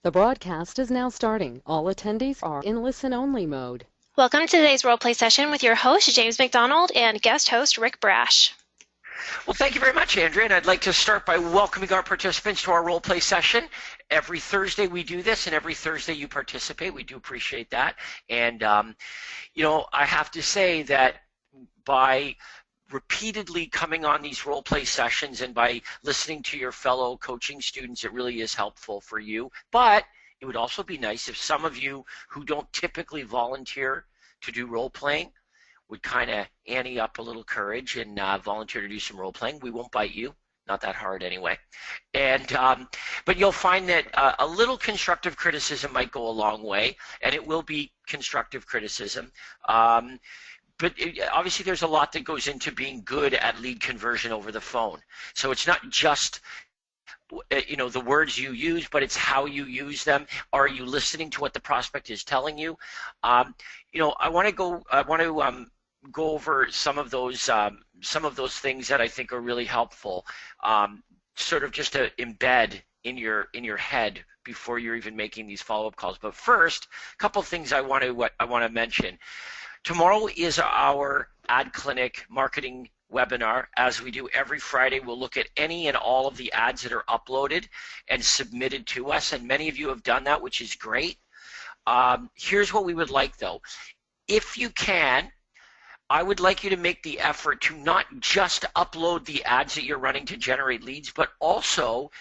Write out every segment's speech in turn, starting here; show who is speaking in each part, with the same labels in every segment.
Speaker 1: The broadcast is now starting. All attendees are in listen-only mode.
Speaker 2: Welcome to today's roleplay session with your host, James McDonald, and guest host, Rick Brash.
Speaker 3: Well, thank you very much, Andrea, and I'd like to start by welcoming our participants to our roleplay session. Every Thursday we do this, and every Thursday you participate. We do appreciate that. And, I have to say that by repeatedly coming on these role play sessions and by listening to your fellow coaching students, it really is helpful for you. But it would also be nice if some of you who don't typically volunteer to do role playing would kind of ante up a little courage and volunteer to do some role playing. We won't bite you. Not that hard anyway. And but you'll find that a little constructive criticism might go a long way, and it will be constructive criticism. But obviously there's a lot that goes into being good at lead conversion over the phone. So it's not just the words you use, but it's how you use them. Are you listening to what the prospect is telling you? I want to go over some of those things that I think are really helpful, sort of just to embed in your head before you're even making these follow-up calls. But first, a couple things I want to mention. Tomorrow is our Ad Clinic marketing webinar. As we do every Friday, we'll look at any and all of the ads that are uploaded and submitted to us, and many of you have done that, which is great. Here's what we would like, though. If you can, I would like you to make the effort to not just upload the ads that you're running to generate leads, but also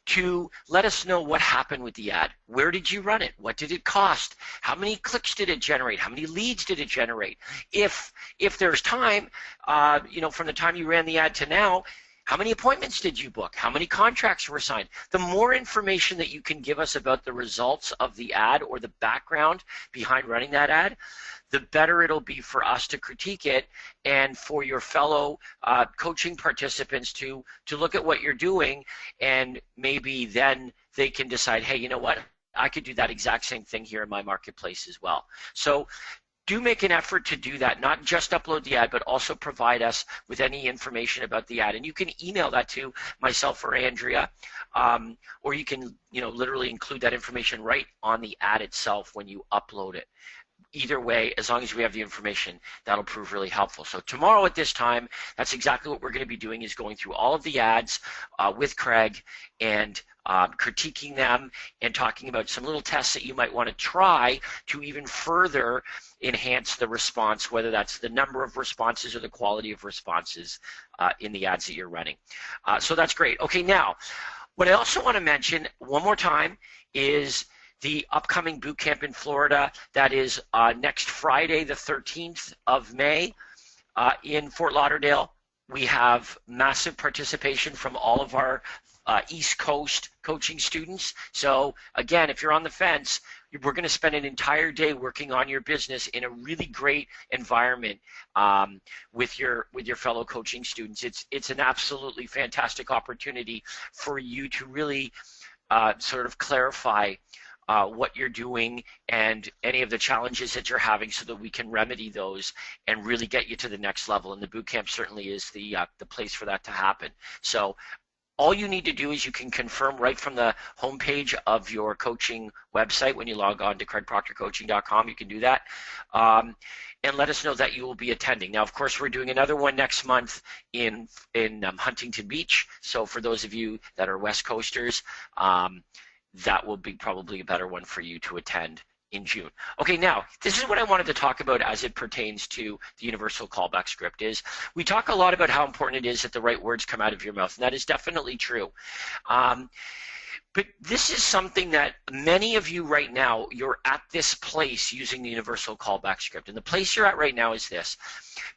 Speaker 3: to let us know what happened with the ad. Where did you run it? What did it cost? How many clicks did it generate? How many leads did it generate? If there's time, from the time you ran the ad to now, how many appointments did you book? How many contracts were signed? The more information that you can give us about the results of the ad or the background behind running that ad, the better it'll be for us to critique it and for your fellow coaching participants to look at what you're doing, and maybe then they can decide, hey, you know what, I could do that exact same thing here in my marketplace as well. So do make an effort to do that, not just upload the ad, but also provide us with any information about the ad. And you can email that to myself or Andrea, or you can literally include that information right on the ad itself when you upload it. Either way, as long as we have the information, that'll prove really helpful. So tomorrow at this time, that's exactly what we're going to be doing, is going through all of the ads with Craig and critiquing them and talking about some little tests that you might want to try to even further enhance the response, whether that's the number of responses or the quality of responses in the ads that you're running. So that's great. Okay, now, what I also want to mention one more time is the upcoming boot camp in Florida. That is next Friday, the 13th of May in Fort Lauderdale. We have massive participation from all of our East Coast coaching students. So again, if you're on the fence, we're going to spend an entire day working on your business in a really great environment with your fellow coaching students. It's an absolutely fantastic opportunity for you to really sort of clarify what you're doing and any of the challenges that you're having, so that we can remedy those and really get you to the next level. And the boot camp certainly is the place for that to happen. So all you need to do is you can confirm right from the homepage of your coaching website when you log on to craigproctorcoaching.com. You can do that. And let us know that you will be attending. Now, of course, we're doing another one next month in Huntington Beach. So for those of you that are West Coasters, that will be probably a better one for you to attend in June. Okay, now, this is what I wanted to talk about as it pertains to the universal callback script. Is we talk a lot about how important it is that the right words come out of your mouth, and that is definitely true. But this is something that many of you right now, you're at this place using the universal callback script. And the place you're at right now is this.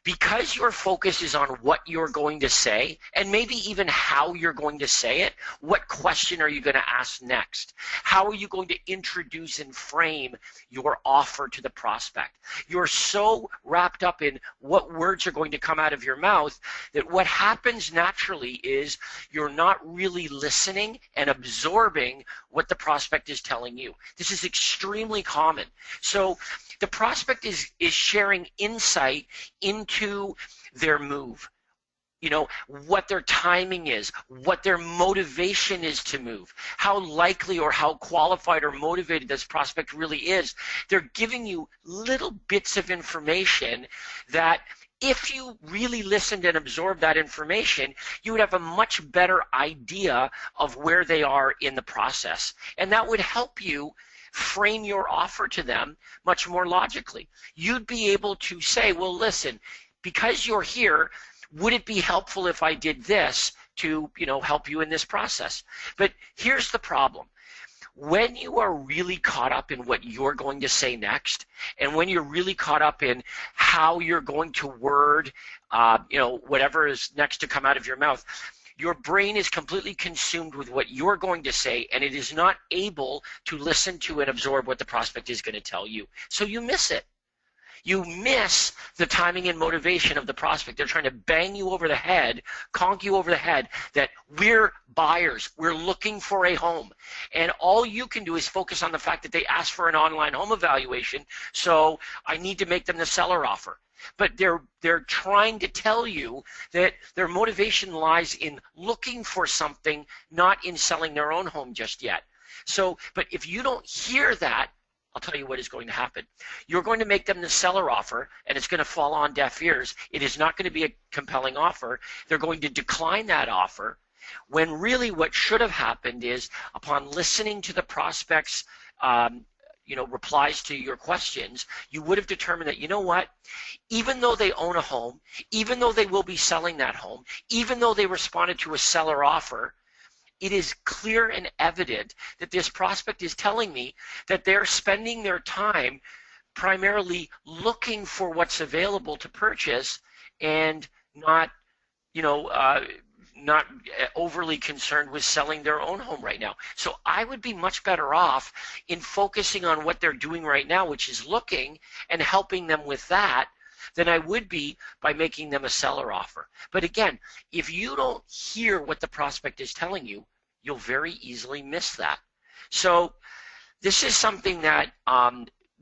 Speaker 3: Because your focus is on what you're going to say, and maybe even how you're going to say it, what question are you going to ask next? How are you going to introduce and frame your offer to the prospect? You're so wrapped up in what words are going to come out of your mouth that what happens naturally is you're not really listening and absorbing what the prospect is telling you. This is extremely common. So the prospect is sharing insight into their move. what their timing is, what their motivation is to move, how likely or how qualified or motivated this prospect really is. They're giving you little bits of information that if you really listened and absorbed that information, you would have a much better idea of where they are in the process. And that would help you frame your offer to them much more logically. You'd be able to say, well, listen, because you're here, would it be helpful if I did this to, help you in this process? But here's the problem. When you are really caught up in what you're going to say next, and when you're really caught up in how you're going to word, whatever is next to come out of your mouth, your brain is completely consumed with what you're going to say, and it is not able to listen to and absorb what the prospect is going to tell you. So you miss it. You miss the timing and motivation of the prospect. They're trying to bang you over the head, conk you over the head that we're buyers. We're looking for a home. And all you can do is focus on the fact that they asked for an online home evaluation, so I need to make them the seller offer. But they're trying to tell you that their motivation lies in looking for something, not in selling their own home just yet. So, but if you don't hear that, I'll tell you what is going to happen. You're going to make them the seller offer, and it's going to fall on deaf ears. It is not going to be a compelling offer. They're going to decline that offer, when really what should have happened is, upon listening to the prospect's replies to your questions, you would have determined that, you know what, even though they own a home, even though they will be selling that home, even though they responded to a seller offer, it is clear and evident that this prospect is telling me that they're spending their time primarily looking for what's available to purchase and not overly concerned with selling their own home right now. So I would be much better off in focusing on what they're doing right now, which is looking, and helping them with that, than I would be by making them a seller offer. But again, if you don't hear what the prospect is telling you, you'll very easily miss that. So this is something that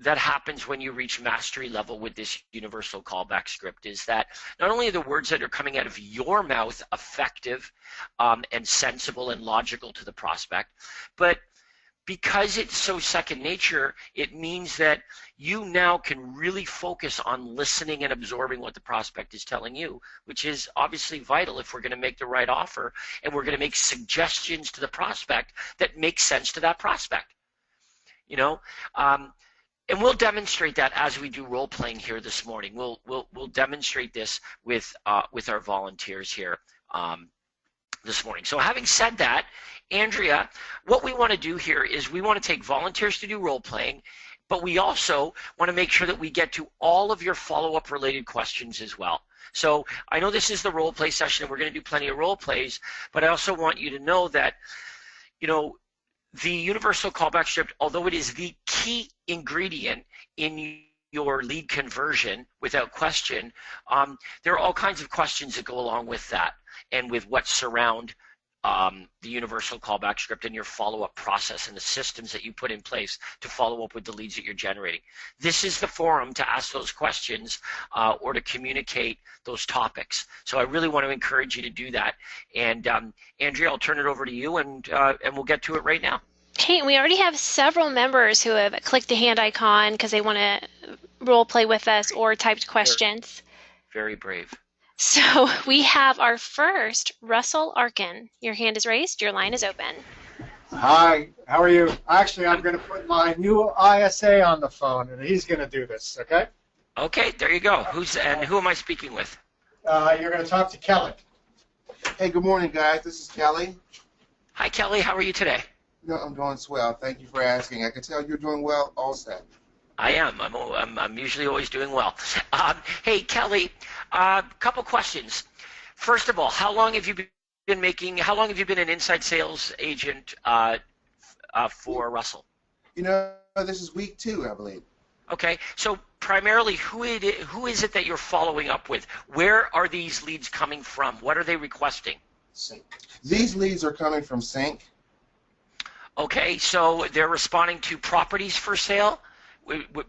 Speaker 3: that happens when you reach mastery level with this universal callback script, is that not only are the words that are coming out of your mouth effective and sensible and logical to the prospect, but because it's so second nature, it means that you now can really focus on listening and absorbing what the prospect is telling you, which is obviously vital if we're going to make the right offer and we're going to make suggestions to the prospect that make sense to that prospect. And we'll demonstrate that as we do role playing here this morning. We'll demonstrate this with our volunteers here this morning. So having said that, Andrea, what we want to do here is we want to take volunteers to do role playing, but we also want to make sure that we get to all of your follow-up related questions as well. So I know this is the role play session and we're going to do plenty of role plays, but I also want you to know that, the universal callback script, although it is the key ingredient in your lead conversion without question, there are all kinds of questions that go along with that and with what surround the universal callback script and your follow-up process and the systems that you put in place to follow up with the leads that you're generating. This is the forum to ask those questions or to communicate those topics. So I really want to encourage you to do that. And Andrea, I'll turn it over to you, and we'll get to it right now.
Speaker 2: Okay, we already have several members who have clicked the hand icon because they want to role play with us or typed questions.
Speaker 3: Very brave.
Speaker 2: So we have our first, Russell Arkin. Your hand is raised. Your line is open.
Speaker 4: Hi, how are you? Actually, I'm going to put my new ISA on the phone, and he's going to do this, okay?
Speaker 3: Okay, there you go. Who am I speaking with?
Speaker 4: You're going to talk to Kelly.
Speaker 5: Hey, good morning, guys. This is Kelly.
Speaker 3: Hi, Kelly. How are you today?
Speaker 5: No, I'm doing swell. Thank you for asking. I can tell you're doing well also.
Speaker 3: I am. I'm usually always doing well. Hey, Kelly, a couple questions. First of all, how long have you been an inside sales agent for Russell?
Speaker 5: This is week 2, I believe.
Speaker 3: Okay, so primarily, who is it that you're following up with? Where are these leads coming from? What are they requesting?
Speaker 5: Sync. These leads are coming from Sync.
Speaker 3: Okay, so they're responding to properties for sale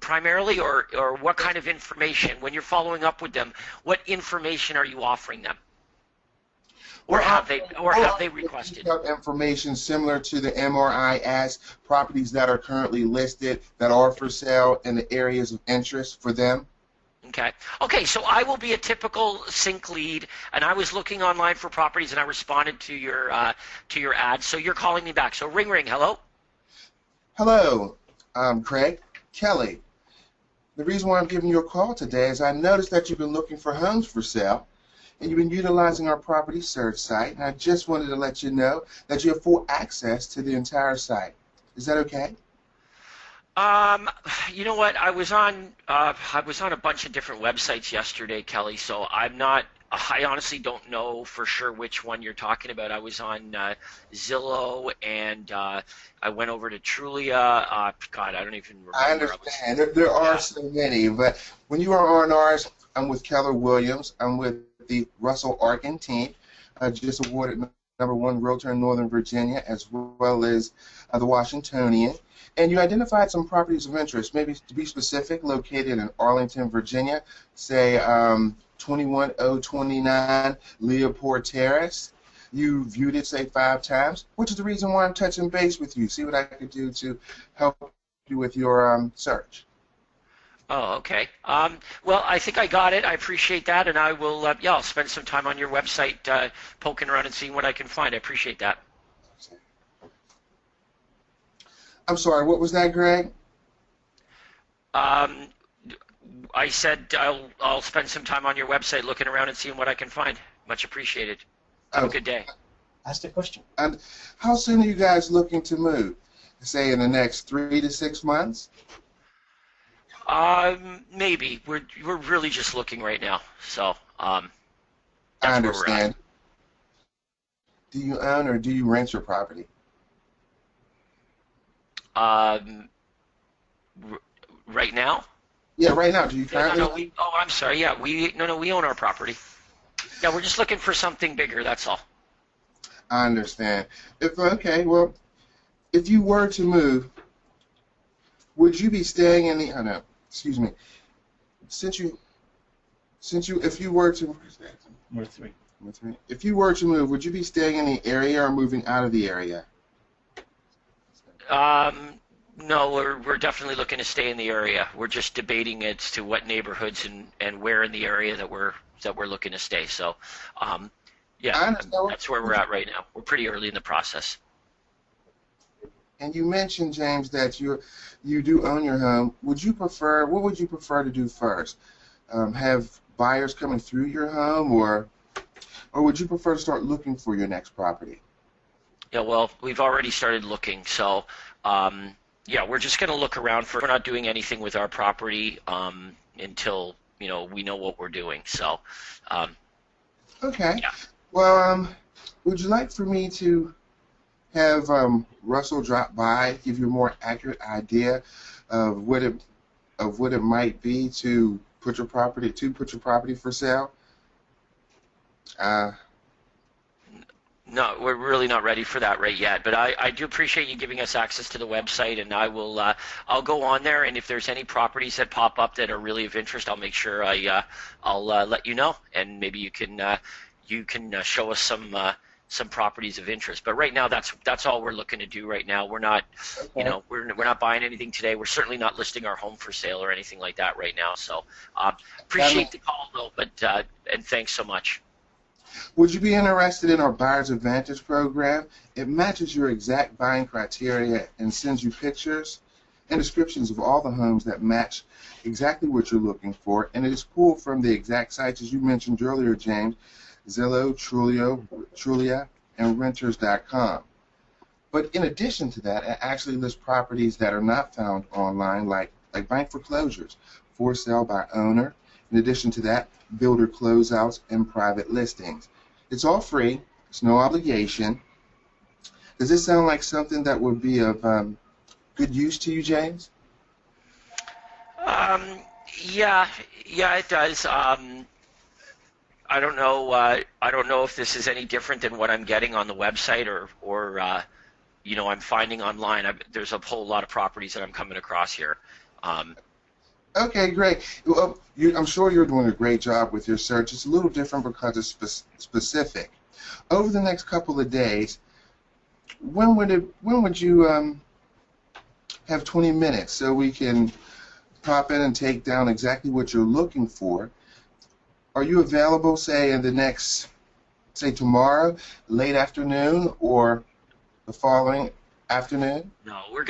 Speaker 3: primarily, or what kind of information? When you're following up with them, what information are you offering them? Or
Speaker 5: Well,
Speaker 3: have they requested?
Speaker 5: Information similar to the MRIS properties that are currently listed that are for sale in the areas of interest for them.
Speaker 3: Okay. Okay, so I will be a typical sync lead, and I was looking online for properties, and I responded to your ad. So you're calling me back. So ring, hello.
Speaker 5: Hello, Craig, Kelly. The reason why I'm giving you a call today is I noticed that you've been looking for homes for sale, and you've been utilizing our property search site, and I just wanted to let you know that you have full access to the entire site. Is that okay?
Speaker 3: You know what? I was on a bunch of different websites yesterday, Kelly. So I honestly don't know for sure which one you're talking about. I was on Zillow, and I went over to Trulia. God, I don't even remember.
Speaker 5: I understand. There are so many, but when you are on ours, I'm with Keller Williams. I'm with the Russell Arkin team, just awarded #1 Realtor in Northern Virginia, as well as the Washingtonian. And you identified some properties of interest, maybe to be specific, located in Arlington, Virginia, say 21029 Leopold Terrace. You viewed it, say, 5 times, which is the reason why I'm touching base with you, see what I could do to help you with your search.
Speaker 3: Oh, okay. Well, I think I got it. I appreciate that, and I will. Yeah, I'll spend some time on your website, poking around and seeing what I can find. I appreciate that.
Speaker 5: I'm sorry. What was that, Greg?
Speaker 3: I said I'll spend some time on your website, looking around and seeing what I can find. Much appreciated. Have a good day.
Speaker 4: Ask the question.
Speaker 5: And how soon are you guys looking to move? Say in the next 3 to 6 months?
Speaker 3: Maybe. We're really just looking right now. So
Speaker 5: I
Speaker 3: that's
Speaker 5: understand. Do you own or do you rent your property?
Speaker 3: Right now?
Speaker 5: Yeah, right now. Do you currently?
Speaker 3: I'm sorry. Yeah, we own our property. Yeah, we're just looking for something bigger. That's all.
Speaker 5: I understand. If you were to move, would you be staying in the? Oh no, excuse me. If you were to, if you were to move, would you be staying in the area or moving out of the area?
Speaker 3: No, we're definitely looking to stay in the area. We're just debating as to what neighborhoods and where in the area that we're looking to stay. So, yeah, that's where we're at right now. We're pretty early in the process.
Speaker 5: And you mentioned, James, that you do own your home. What would you prefer to do first? Have buyers coming through your home, or would you prefer to start looking for your next property?
Speaker 3: Yeah, well, we've already started looking, so yeah, we're just going to look around for. We're not doing anything with our property until we know what we're doing. So.
Speaker 5: Okay.
Speaker 3: Yeah.
Speaker 5: Well, would you like for me to have Russell drop by, give you a more accurate idea of what it might be to put your property for sale?
Speaker 3: No, we're really not ready for that right yet. But I do appreciate you giving us access to the website, and I'll go on there, and if there's any properties that pop up that are really of interest, I'll make sure I'll let you know, and maybe you can show us some properties of interest. But right now, that's all we're looking to do right now. We're not, we're not buying anything today. We're certainly not listing our home for sale or anything like that right now. So appreciate the call though, but and thanks so much.
Speaker 5: Would you be interested in our Buyer's Advantage program? It matches your exact buying criteria and sends you pictures and descriptions of all the homes that match exactly what you're looking for, and it is pulled from the exact sites as you mentioned earlier, James, Zillow, Trulia, and Renters.com. But in addition to that, it actually lists properties that are not found online, like bank foreclosures, for sale by owner. In addition to that, builder closeouts and private listings. It's all free. It's no obligation. Does this sound like something that would be of good use to you, James?
Speaker 3: Yeah, it does. I don't know. I don't know if this is any different than what I'm getting on the website, or I'm finding online. There's a whole lot of properties that I'm coming across here.
Speaker 5: Okay, great. Well, I'm sure you're doing a great job with your search. It's a little different because it's specific. Over the next couple of days, when would you have 20 minutes so we can pop in and take down exactly what you're looking for? Are you available, say, in the next, say, tomorrow, late afternoon, or the following afternoon?
Speaker 3: No, we're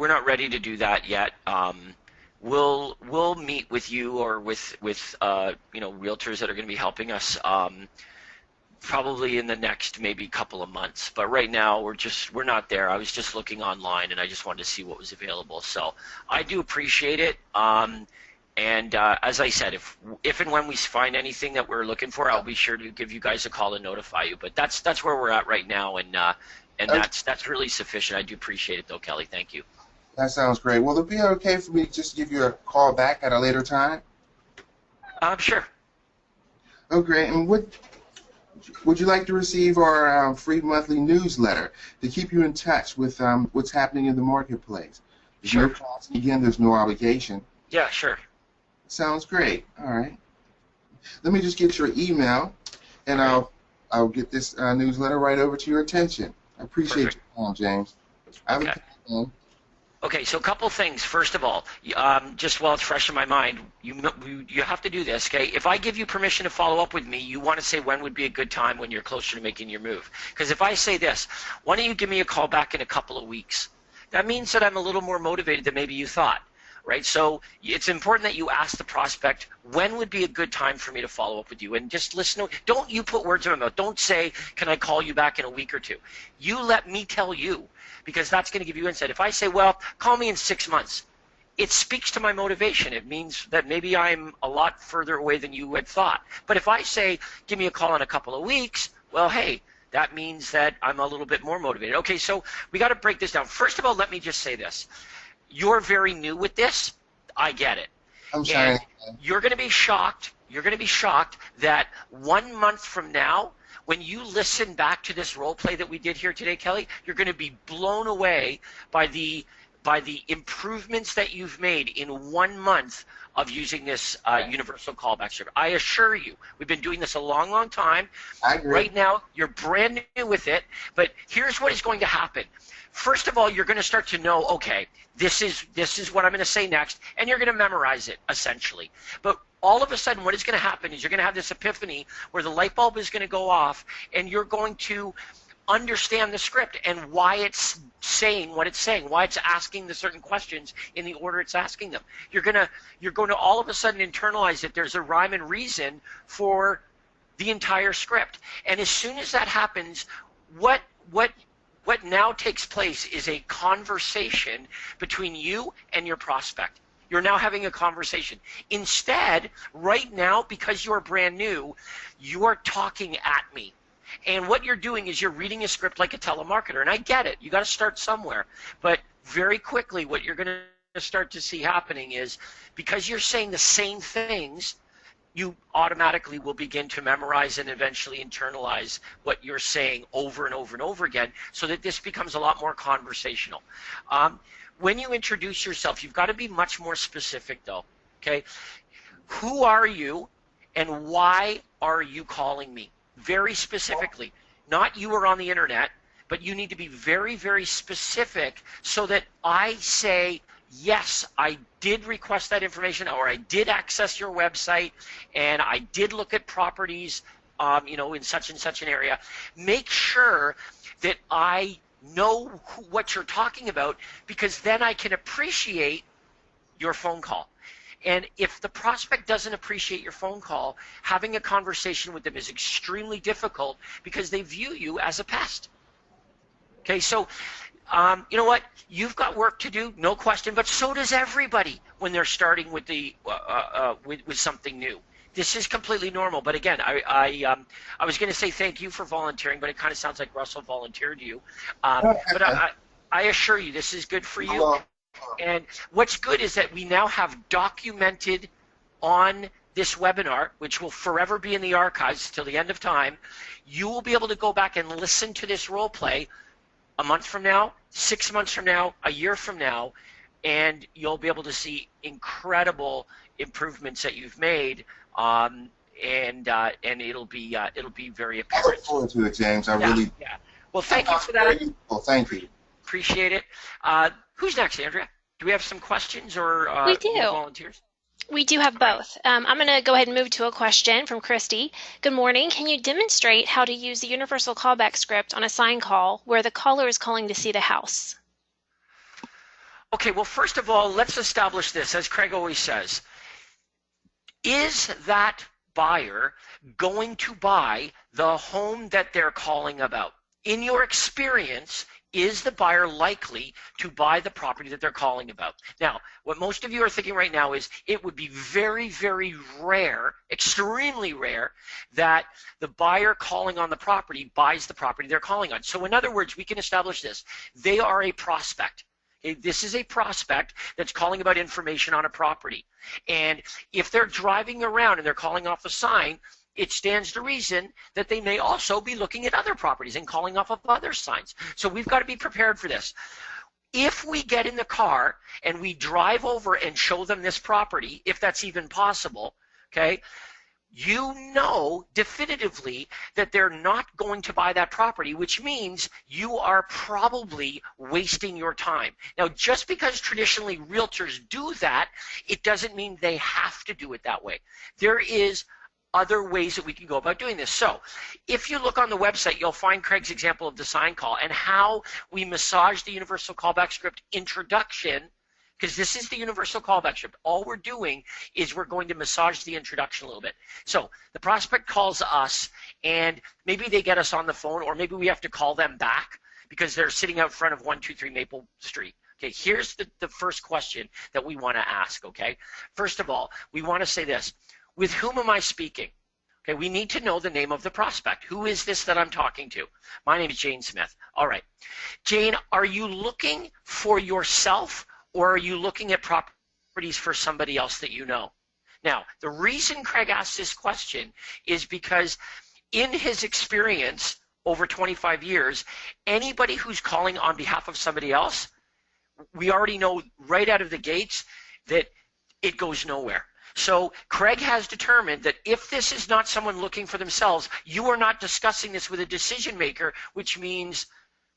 Speaker 3: not ready to do that yet. We'll meet with you or with realtors that are going to be helping us probably in the next maybe couple of months. But right now we're not there. I was just looking online and I just wanted to see what was available. So I do appreciate it. And as I said, if and when we find anything that we're looking for, I'll be sure to give you guys a call and notify you. But that's where we're at right now, and that's really sufficient. I do appreciate it, though, Kelly. Thank you.
Speaker 5: That sounds great. Will it be okay for me to just give you a call back at a later time?
Speaker 3: Sure.
Speaker 5: Oh, great. And would you like to receive our free monthly newsletter to keep you in touch with what's happening in the marketplace? There's
Speaker 3: Sure.
Speaker 5: no cost. Again, there's no obligation.
Speaker 3: Yeah, sure.
Speaker 5: Sounds great. All right. Let me just get your email, and I'll get this newsletter right over to your attention. I appreciate
Speaker 3: Perfect.
Speaker 5: your time, James. Have
Speaker 3: Okay.
Speaker 5: a good one.
Speaker 3: Okay, so a couple things. First of all, just while it's fresh in my mind, you have to do this, okay? If I give you permission to follow up with me, you want to say when would be a good time when you're closer to making your move. Because if I say this, why don't you give me a call back in a couple of weeks? That means that I'm a little more motivated than maybe you thought. Right, so it's important that you ask the prospect when would be a good time for me to follow up with you, and just listen. Don't you put words in my mouth. Don't say, "Can I call you back in a week or two?" You let me tell you, because that's going to give you insight. If I say, "Well, call me in 6 months," it speaks to my motivation. It means that maybe I'm a lot further away than you had thought. But if I say, "Give me a call in a couple of weeks," well, hey, that means that I'm a little bit more motivated. Okay, so we got to break this down. First of all, let me just say this. You're very new with this. I get it.
Speaker 5: I'm sorry.
Speaker 3: And you're going to be shocked. You're going to be shocked that 1 month from now, when you listen back to this role play that we did here today, Kelly, you're going to be blown away by the improvements that you've made in 1 month of using this universal callback script. I assure you, we've been doing this a long, long time.
Speaker 5: I agree.
Speaker 3: Right now, you're brand new with it, but here's what is going to happen. First of all, you're going to start to know, okay, this is what I'm going to say next, and you're going to memorize it, essentially. But all of a sudden, what is going to happen is you're going to have this epiphany where the light bulb is going to go off, and you're going to understand the script and why it's saying what it's saying, why it's asking the certain questions in the order it's asking them. You're going to all of a sudden internalize that there's a rhyme and reason for the entire script. And as soon as that happens, what now takes place is a conversation between you and your prospect. You're now having a conversation. Instead, right now, because you're brand new, you're talking at me. And what you're doing is you're reading a script like a telemarketer. And I get it. You got to start somewhere. But very quickly, what you're going to start to see happening is because you're saying the same things, you automatically will begin to memorize and eventually internalize what you're saying over and over and over again, so that this becomes a lot more conversational. When you introduce yourself, you've got to be much more specific, though. Okay, who are you, and why are you calling me? Very specifically. Not you are on the internet, but you need to be very, very specific so that I say, yes, I did request that information, or I did access your website, and I did look at properties, in such and such an area. Make sure that I know what you're talking about, because then I can appreciate your phone call. And if the prospect doesn't appreciate your phone call, having a conversation with them is extremely difficult because they view you as a pest. Okay, so you know what? You've got work to do, no question, but so does everybody when they're starting with with something new. This is completely normal. But again, I was going to say thank you for volunteering, but it kind of sounds like Russell volunteered you. But I assure you, this is good for you. And what's good is that we now have documented on this webinar, which will forever be in the archives till the end of time. You will be able to go back and listen to this role play a month from now, 6 months from now, a year from now, and you'll be able to see incredible improvements that you've made and it'll be very
Speaker 5: I look
Speaker 3: apparent.
Speaker 5: forward to it, James. I
Speaker 3: Yeah,
Speaker 5: really.
Speaker 3: yeah. Well, thank you for that.
Speaker 5: Well, thank you.
Speaker 3: Appreciate it. Who's next, Andrea? Do we have some questions or
Speaker 2: We do.
Speaker 3: more volunteers?
Speaker 2: We do have both. I'm going to go ahead and move to a question from Christy. Good morning. Can you demonstrate how to use the universal callback script on a sign call where the caller is calling to see the house?
Speaker 3: Okay, well, first of all, let's establish this, as Craig always says. Is that buyer going to buy the home that they're calling about? In your experience, is the buyer likely to buy the property that they're calling about? Now, what most of you are thinking right now is it would be very, very rare, extremely rare, that the buyer calling on the property buys the property they're calling on. So in other words, we can establish this. They are a prospect. This is a prospect that's calling about information on a property. And if they're driving around and they're calling off a sign, it stands to reason that they may also be looking at other properties and calling off of other signs. So we've got to be prepared for this. If we get in the car and we drive over and show them this property, if that's even possible, okay, you know definitively that they're not going to buy that property, which means you are probably wasting your time. Now, just because traditionally realtors do that, it doesn't mean they have to do it that way. There is other ways that we can go about doing this. So if you look on the website, you'll find Craig's example of the sign call and how we massage the universal callback script introduction, because this is the universal callback script. All we're doing is we're going to massage the introduction a little bit. So the prospect calls us, and maybe they get us on the phone, or maybe we have to call them back because they're sitting out front of 123 Maple Street. Okay, here's the first question that we want to ask, okay? First of all, we want to say this. With whom am I speaking? Okay, we need to know the name of the prospect. Who is this that I'm talking to? My name is Jane Smith. All right. Jane, are you looking for yourself, or are you looking at properties for somebody else that you know? Now, the reason Craig asked this question is because in his experience over 25 years, anybody who's calling on behalf of somebody else, we already know right out of the gates that it goes nowhere. So Craig has determined that if this is not someone looking for themselves, you are not discussing this with a decision maker, which means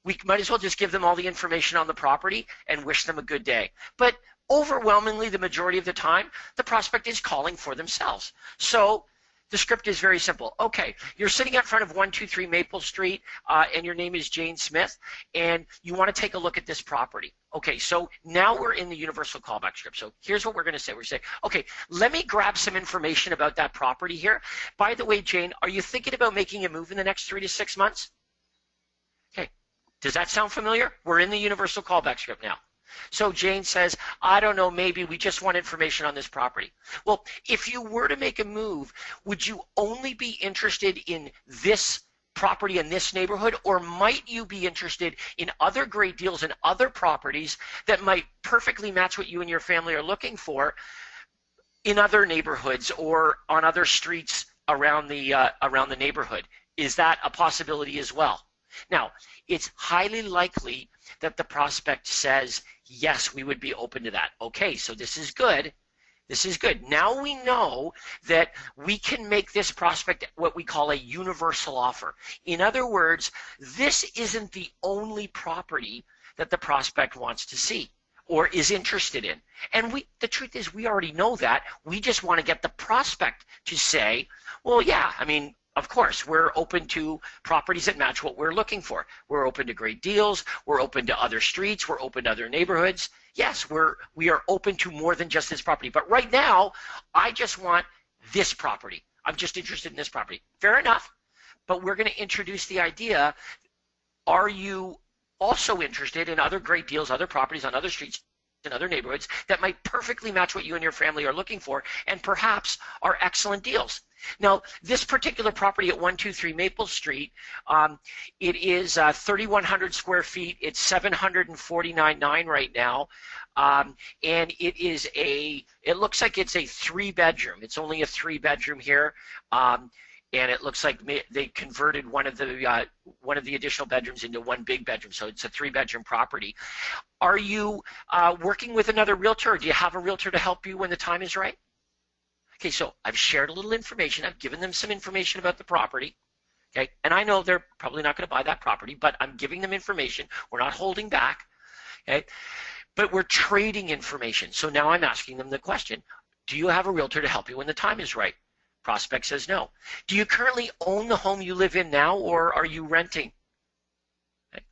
Speaker 3: we might as well just give them all the information on the property and wish them a good day. But overwhelmingly, the majority of the time, the prospect is calling for themselves. So the script is very simple. Okay, you're sitting out front of 123 Maple Street, and your name is Jane Smith, and you want to take a look at this property. Okay, so now we're in the universal callback script. So here's what we're going to say. We're going to say, okay, let me grab some information about that property here. By the way, Jane, are you thinking about making a move in the next 3 to 6 months? Okay, does that sound familiar? We're in the universal callback script now. So Jane says, I don't know, maybe we just want information on this property. Well, if you were to make a move, would you only be interested in this property in this neighborhood, or might you be interested in other great deals and other properties that might perfectly match what you and your family are looking for in other neighborhoods or on other streets around the neighborhood? Is that a possibility as well? Now, it's highly likely that the prospect says, yes, we would be open to that. Okay, so this is good. This is good. Now we know that we can make this prospect what we call a universal offer. In other words, this isn't the only property that the prospect wants to see or is interested in. And the truth is, we already know that. We just want to get the prospect to say, well, yeah, I mean, of course, we're open to properties that match what we're looking for. We're open to great deals. We're open to other streets. We're open to other neighborhoods. Yes, we are open to more than just this property. But right now, I just want this property. I'm just interested in this property. Fair enough. But we're going to introduce the idea, are you also interested in other great deals, other properties on other streets in other neighborhoods that might perfectly match what you and your family are looking for and perhaps are excellent deals? Now, this particular property at 123 Maple Street, it is 3,100 square feet. It's $749,900 right now, and it looks like it's a 3-bedroom. It's only a 3-bedroom here, and it looks like they converted one of the additional bedrooms into one big bedroom, so it's a 3-bedroom property. Are you working with another realtor, or do you have a realtor to help you when the time is right? Okay, so I've shared a little information. I've given them some information about the property. Okay, and I know they're probably not going to buy that property, but I'm giving them information. We're not holding back. Okay, but we're trading information. So now I'm asking them the question, do you have a realtor to help you when the time is right? Prospect says no. Do you currently own the home you live in now, or are you renting?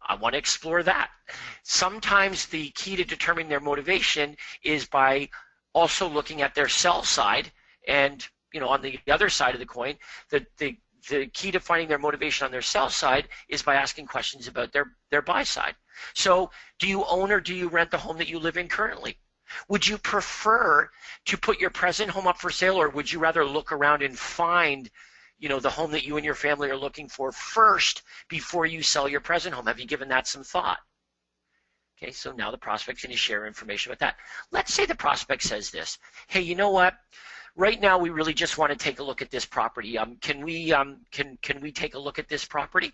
Speaker 3: I want to explore that. Sometimes the key to determining their motivation is by also looking at their sell side, and on the other side of the coin, the key to finding their motivation on their sell side is by asking questions about their buy side. So do you own or do you rent the home that you live in currently? Would you prefer to put your present home up for sale, or would you rather look around and find the home that you and your family are looking for first before you sell your present home? Have you given that some thought? Okay, so now the prospect's going to share information about that. Let's say the prospect says this, hey, you know what? Right now we really just want to take a look at this property. Can we take a look at this property?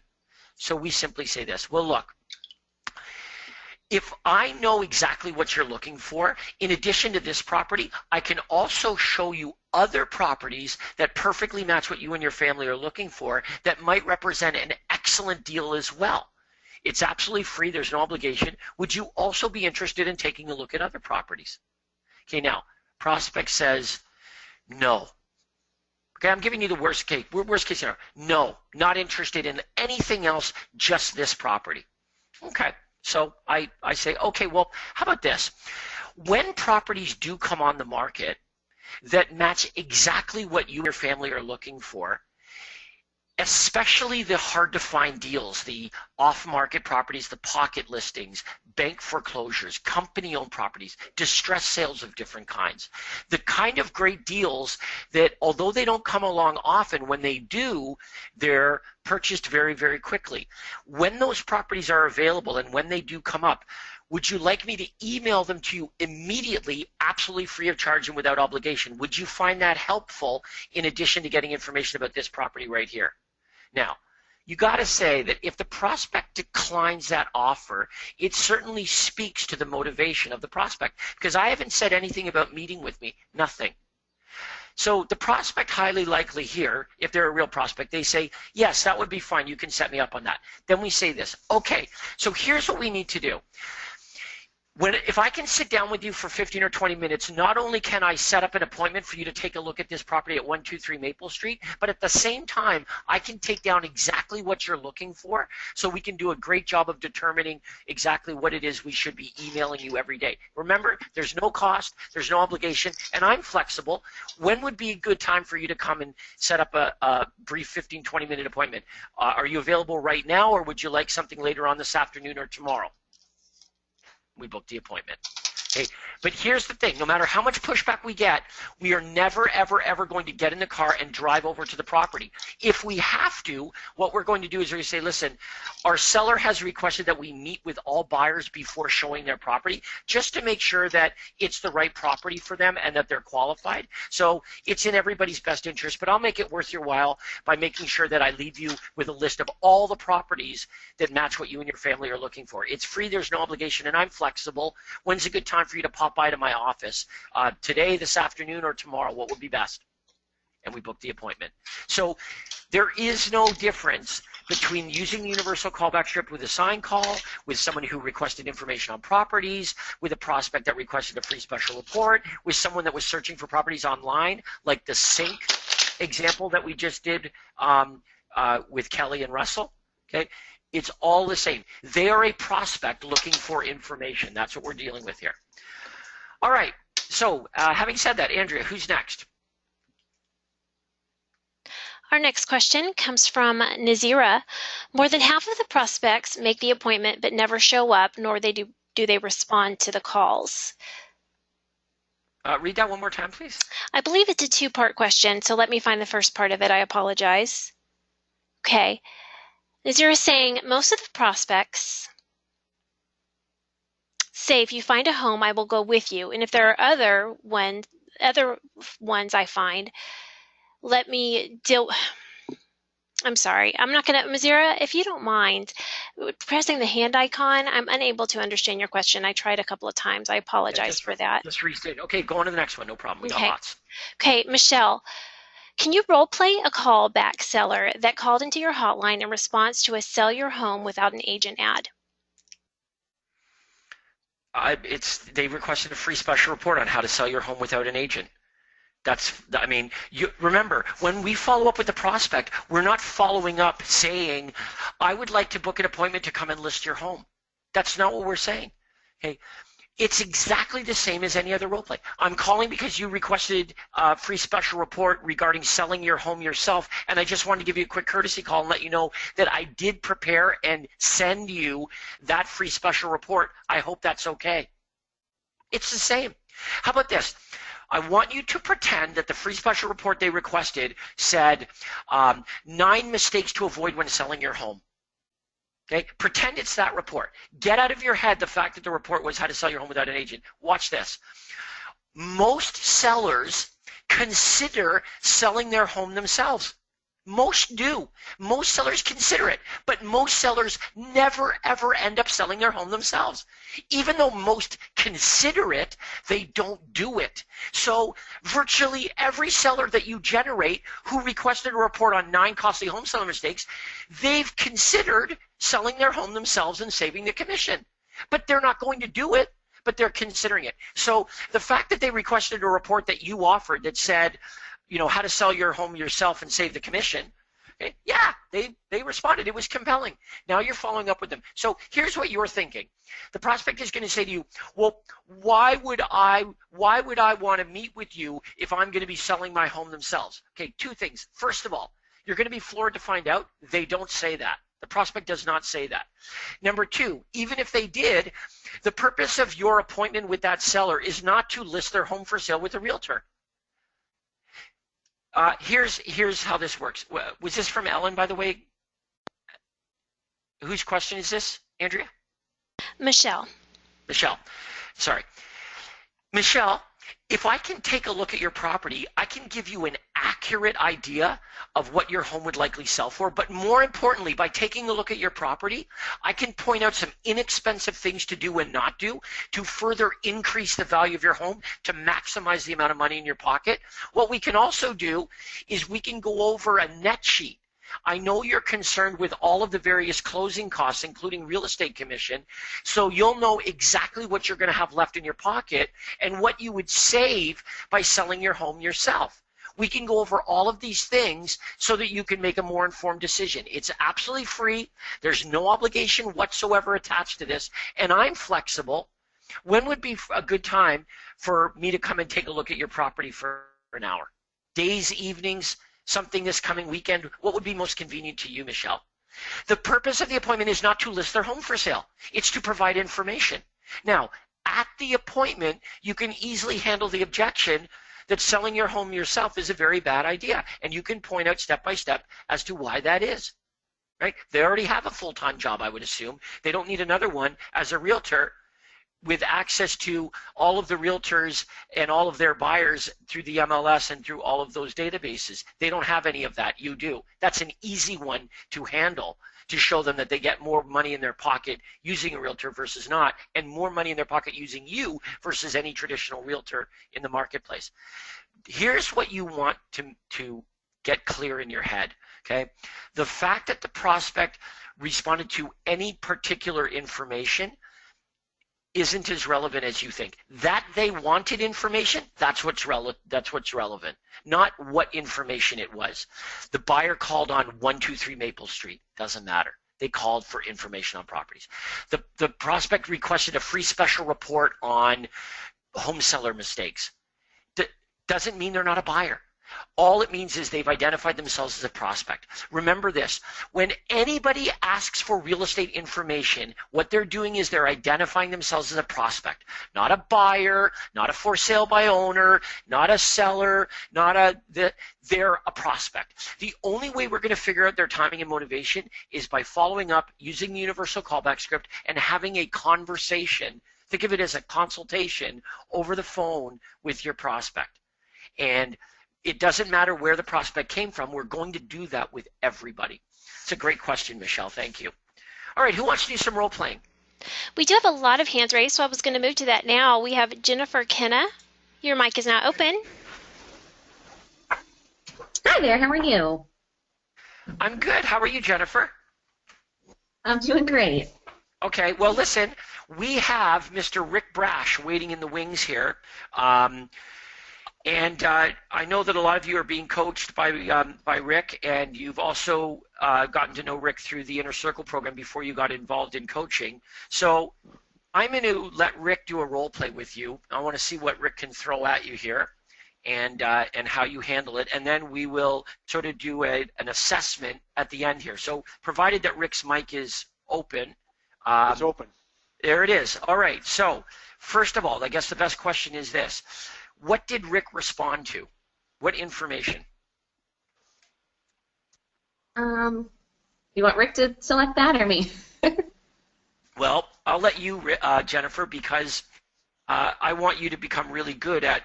Speaker 3: So we simply say this, well, look, if I know exactly what you're looking for, in addition to this property, I can also show you other properties that perfectly match what you and your family are looking for that might represent an excellent deal as well. It's absolutely free. There's no obligation. Would you also be interested in taking a look at other properties? Okay, now, prospect says no. Okay, I'm giving you the worst case scenario. No, not interested in anything else, just this property. Okay. So I say, okay, well, how about this? When properties do come on the market that match exactly what you and your family are looking for, especially the hard-to-find deals, the off-market properties, the pocket listings, bank foreclosures, company-owned properties, distressed sales of different kinds. The kind of great deals that, although they don't come along often, when they do, they're purchased very, very quickly. When those properties are available and when they do come up, would you like me to email them to you immediately, absolutely free of charge and without obligation? Would you find that helpful in addition to getting information about this property right here? Now, you got to say that if the prospect declines that offer, it certainly speaks to the motivation of the prospect, because I haven't said anything about meeting with me, nothing. So the prospect, highly likely here, if they're a real prospect, they say, yes, that would be fine. You can set me up on that. Then we say this, okay, so here's what we need to do. If I can sit down with you for 15 or 20 minutes, not only can I set up an appointment for you to take a look at this property at 123 Maple Street, but at the same time, I can take down exactly what you're looking for, so we can do a great job of determining exactly what it is we should be emailing you every day. Remember, there's no cost, there's no obligation, and I'm flexible. When would be a good time for you to come and set up a brief 15, 20-minute appointment? Are you available right now, or would you like something later on this afternoon or tomorrow? We book the appointment. Okay, but here's the thing, no matter how much pushback we get, we are never, ever, ever going to get in the car and drive over to the property. If we have to, what we're going to do is we're going to say, listen, our seller has requested that we meet with all buyers before showing their property, just to make sure that it's the right property for them and that they're qualified. So it's in everybody's best interest, but I'll make it worth your while by making sure that I leave you with a list of all the properties that match what you and your family are looking for. It's free, there's no obligation, and I'm flexible. When's a good time for you to pop by to my office? Today, this afternoon, or tomorrow? What would be best? And we book the appointment. So there is no difference between using the universal callback script with a sign call, with someone who requested information on properties, with a prospect that requested a free special report, with someone that was searching for properties online, like the sync example that we just did with Kelly and Russell. Okay, it's all the same. They are a prospect looking for information. That's what we're dealing with here. All right, so having said that, Andrea, who's next?
Speaker 2: Our next question comes from Nazira. More than half of the prospects make the appointment but never show up, nor do they respond to the calls.
Speaker 3: Read that one more time, please.
Speaker 2: I believe it's a two-part question, so let me find the first part of it. I apologize. Okay. Nazira is saying most of the prospects say, if you find a home, I will go with you. And if there are other ones I find, let me deal I'm sorry. I'm not going to, Mazira, if you don't mind, pressing the hand icon, I'm unable to understand your question. I tried a couple of times. I
Speaker 3: Yeah,
Speaker 2: apologize for that.
Speaker 3: just restate. Okay, go on to the next one. No problem. We got
Speaker 2: Okay.
Speaker 3: lots.
Speaker 2: Okay, Michelle, can you role play a callback seller that called into your hotline in response to a sell your home without an agent ad?
Speaker 3: They requested a free special report on how to sell your home without an agent. You remember, when we follow up with the prospect, we're not following up saying, I would like to book an appointment to come and list your home. That's not what we're saying. Okay. It's exactly the same as any other role play. I'm calling because you requested a free special report regarding selling your home yourself, and I just wanted to give you a quick courtesy call and let you know that I did prepare and send you that free special report. I hope that's okay. It's the same. How about this? I want you to pretend that the free special report they requested said 9 mistakes to avoid when selling your home. Okay, pretend it's that report. Get out of your head the fact that the report was how to sell your home without an agent. Watch this. Most sellers consider selling their home themselves. Most do. Most sellers consider it, but most sellers never ever end up selling their home themselves. Even though most consider it, they don't do it. So virtually every seller that you generate who requested a report on 9 costly home seller mistakes, they've considered selling their home themselves and saving the commission. But they're not going to do it, but they're considering it. So the fact that they requested a report that you offered that said, how to sell your home yourself and save the commission. Okay? Yeah, they responded. It was compelling. Now you're following up with them. So here's what you're thinking. The prospect is going to say to you, well, why would I want to meet with you if I'm going to be selling my home themselves? Okay, 2 things. First of all, you're going to be floored to find out they don't say that. The prospect does not say that. Number 2, even if they did, the purpose of your appointment with that seller is not to list their home for sale with a realtor. Here's how this works. Was this from Ellen, by the way? Whose question is this, Andrea?
Speaker 2: Michelle.
Speaker 3: Michelle. Sorry. Michelle, if I can take a look at your property, I can give you an accurate idea of what your home would likely sell for. But more importantly, by taking a look at your property, I can point out some inexpensive things to do and not do to further increase the value of your home, to maximize the amount of money in your pocket. What we can also do is we can go over a net sheet. I know you're concerned with all of the various closing costs, including real estate commission, so you'll know exactly what you're going to have left in your pocket and what you would save by selling your home yourself. We can go over all of these things so that you can make a more informed decision. It's absolutely free. There's no obligation whatsoever attached to this, and I'm flexible. When would be a good time for me to come and take a look at your property for an hour? Days, evenings? Something this coming weekend? What would be most convenient to you, Michelle? The purpose of the appointment is not to list their home for sale. It's to provide information. Now, at the appointment, you can easily handle the objection that selling your home yourself is a very bad idea, and you can point out step by step as to why that is. Right? They already have a full-time job, I would assume. They don't need another one as a realtor with access to all of the realtors and all of their buyers through the MLS and through all of those databases. They don't have any of that. You do. That's an easy one to handle, to show them that they get more money in their pocket using a realtor versus not, and more money in their pocket using you versus any traditional realtor in the marketplace. Here's what you want to get clear in your head, okay? The fact that the prospect responded to any particular information isn't as relevant as you think. That they wanted information, that's what's relevant, not what information it was. The buyer called on 123 Maple Street, doesn't matter. They called for information on properties. The prospect requested a free special report on home seller mistakes. Doesn't mean they're not a buyer. All it means is they've identified themselves as a prospect. Remember this, when anybody asks for real estate information, what they're doing is they're identifying themselves as a prospect, not a buyer, not a for sale by owner, not a seller, they're a prospect. The only way we're going to figure out their timing and motivation is by following up using the universal callback script and having a conversation. Think of it as a consultation over the phone with your prospect. And it doesn't matter where the prospect came from. We're going to do that with everybody. It's a great question, Michelle. Thank you. All right, who wants to do some role playing?
Speaker 2: We do have a lot of hands raised, so I was going to move to that now. We have Jennifer Kenna. Your mic is now open.
Speaker 6: Hi there, how are you?
Speaker 3: I'm good. How are you, Jennifer?
Speaker 6: I'm doing great.
Speaker 3: Okay, well, listen, we have Mr. Rick Brash waiting in the wings here. I know that a lot of you are being coached by Rick, and you've also gotten to know Rick through the Inner Circle program before you got involved in coaching. So I'm going to let Rick do a role play with you. I want to see what Rick can throw at you here and how you handle it. And then we will sort of do an assessment at the end here. So provided that Rick's mic is open.
Speaker 7: It's open.
Speaker 3: There it is. All right. So first of all, I guess the best question is this. What did Rick respond to? What information?
Speaker 6: You want Rick to select that or me?
Speaker 3: Well, I'll let you, Jennifer, because I want you to become really good at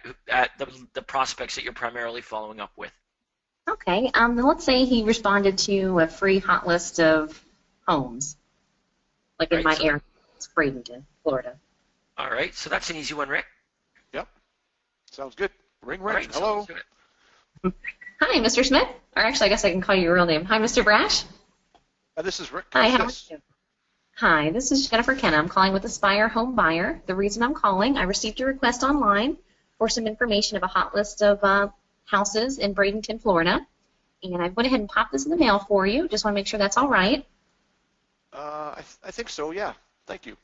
Speaker 3: the prospects that you're primarily following up with.
Speaker 6: Okay. Then let's say he responded to a free hot list of homes, like in my area. It's Bradenton, Florida.
Speaker 3: All right. So that's an easy one, Rick.
Speaker 7: Yep. Sounds good. Ring, ring.
Speaker 3: Right,
Speaker 7: Hello.
Speaker 6: Hi, Mr. Smith. Or actually, I guess I can call you your real name. Hi, Mr. Brash.
Speaker 7: This is Rick.
Speaker 6: Hi, how are you? Hi, this is Jennifer Kenna. I'm calling with Aspire Home Buyer. The reason I'm calling, I received a request online for some information of a hot list of houses in Bradenton, Florida. And I went ahead and popped this in the mail for you. Just want to make sure that's all right.
Speaker 7: I think so, yeah. Thank you.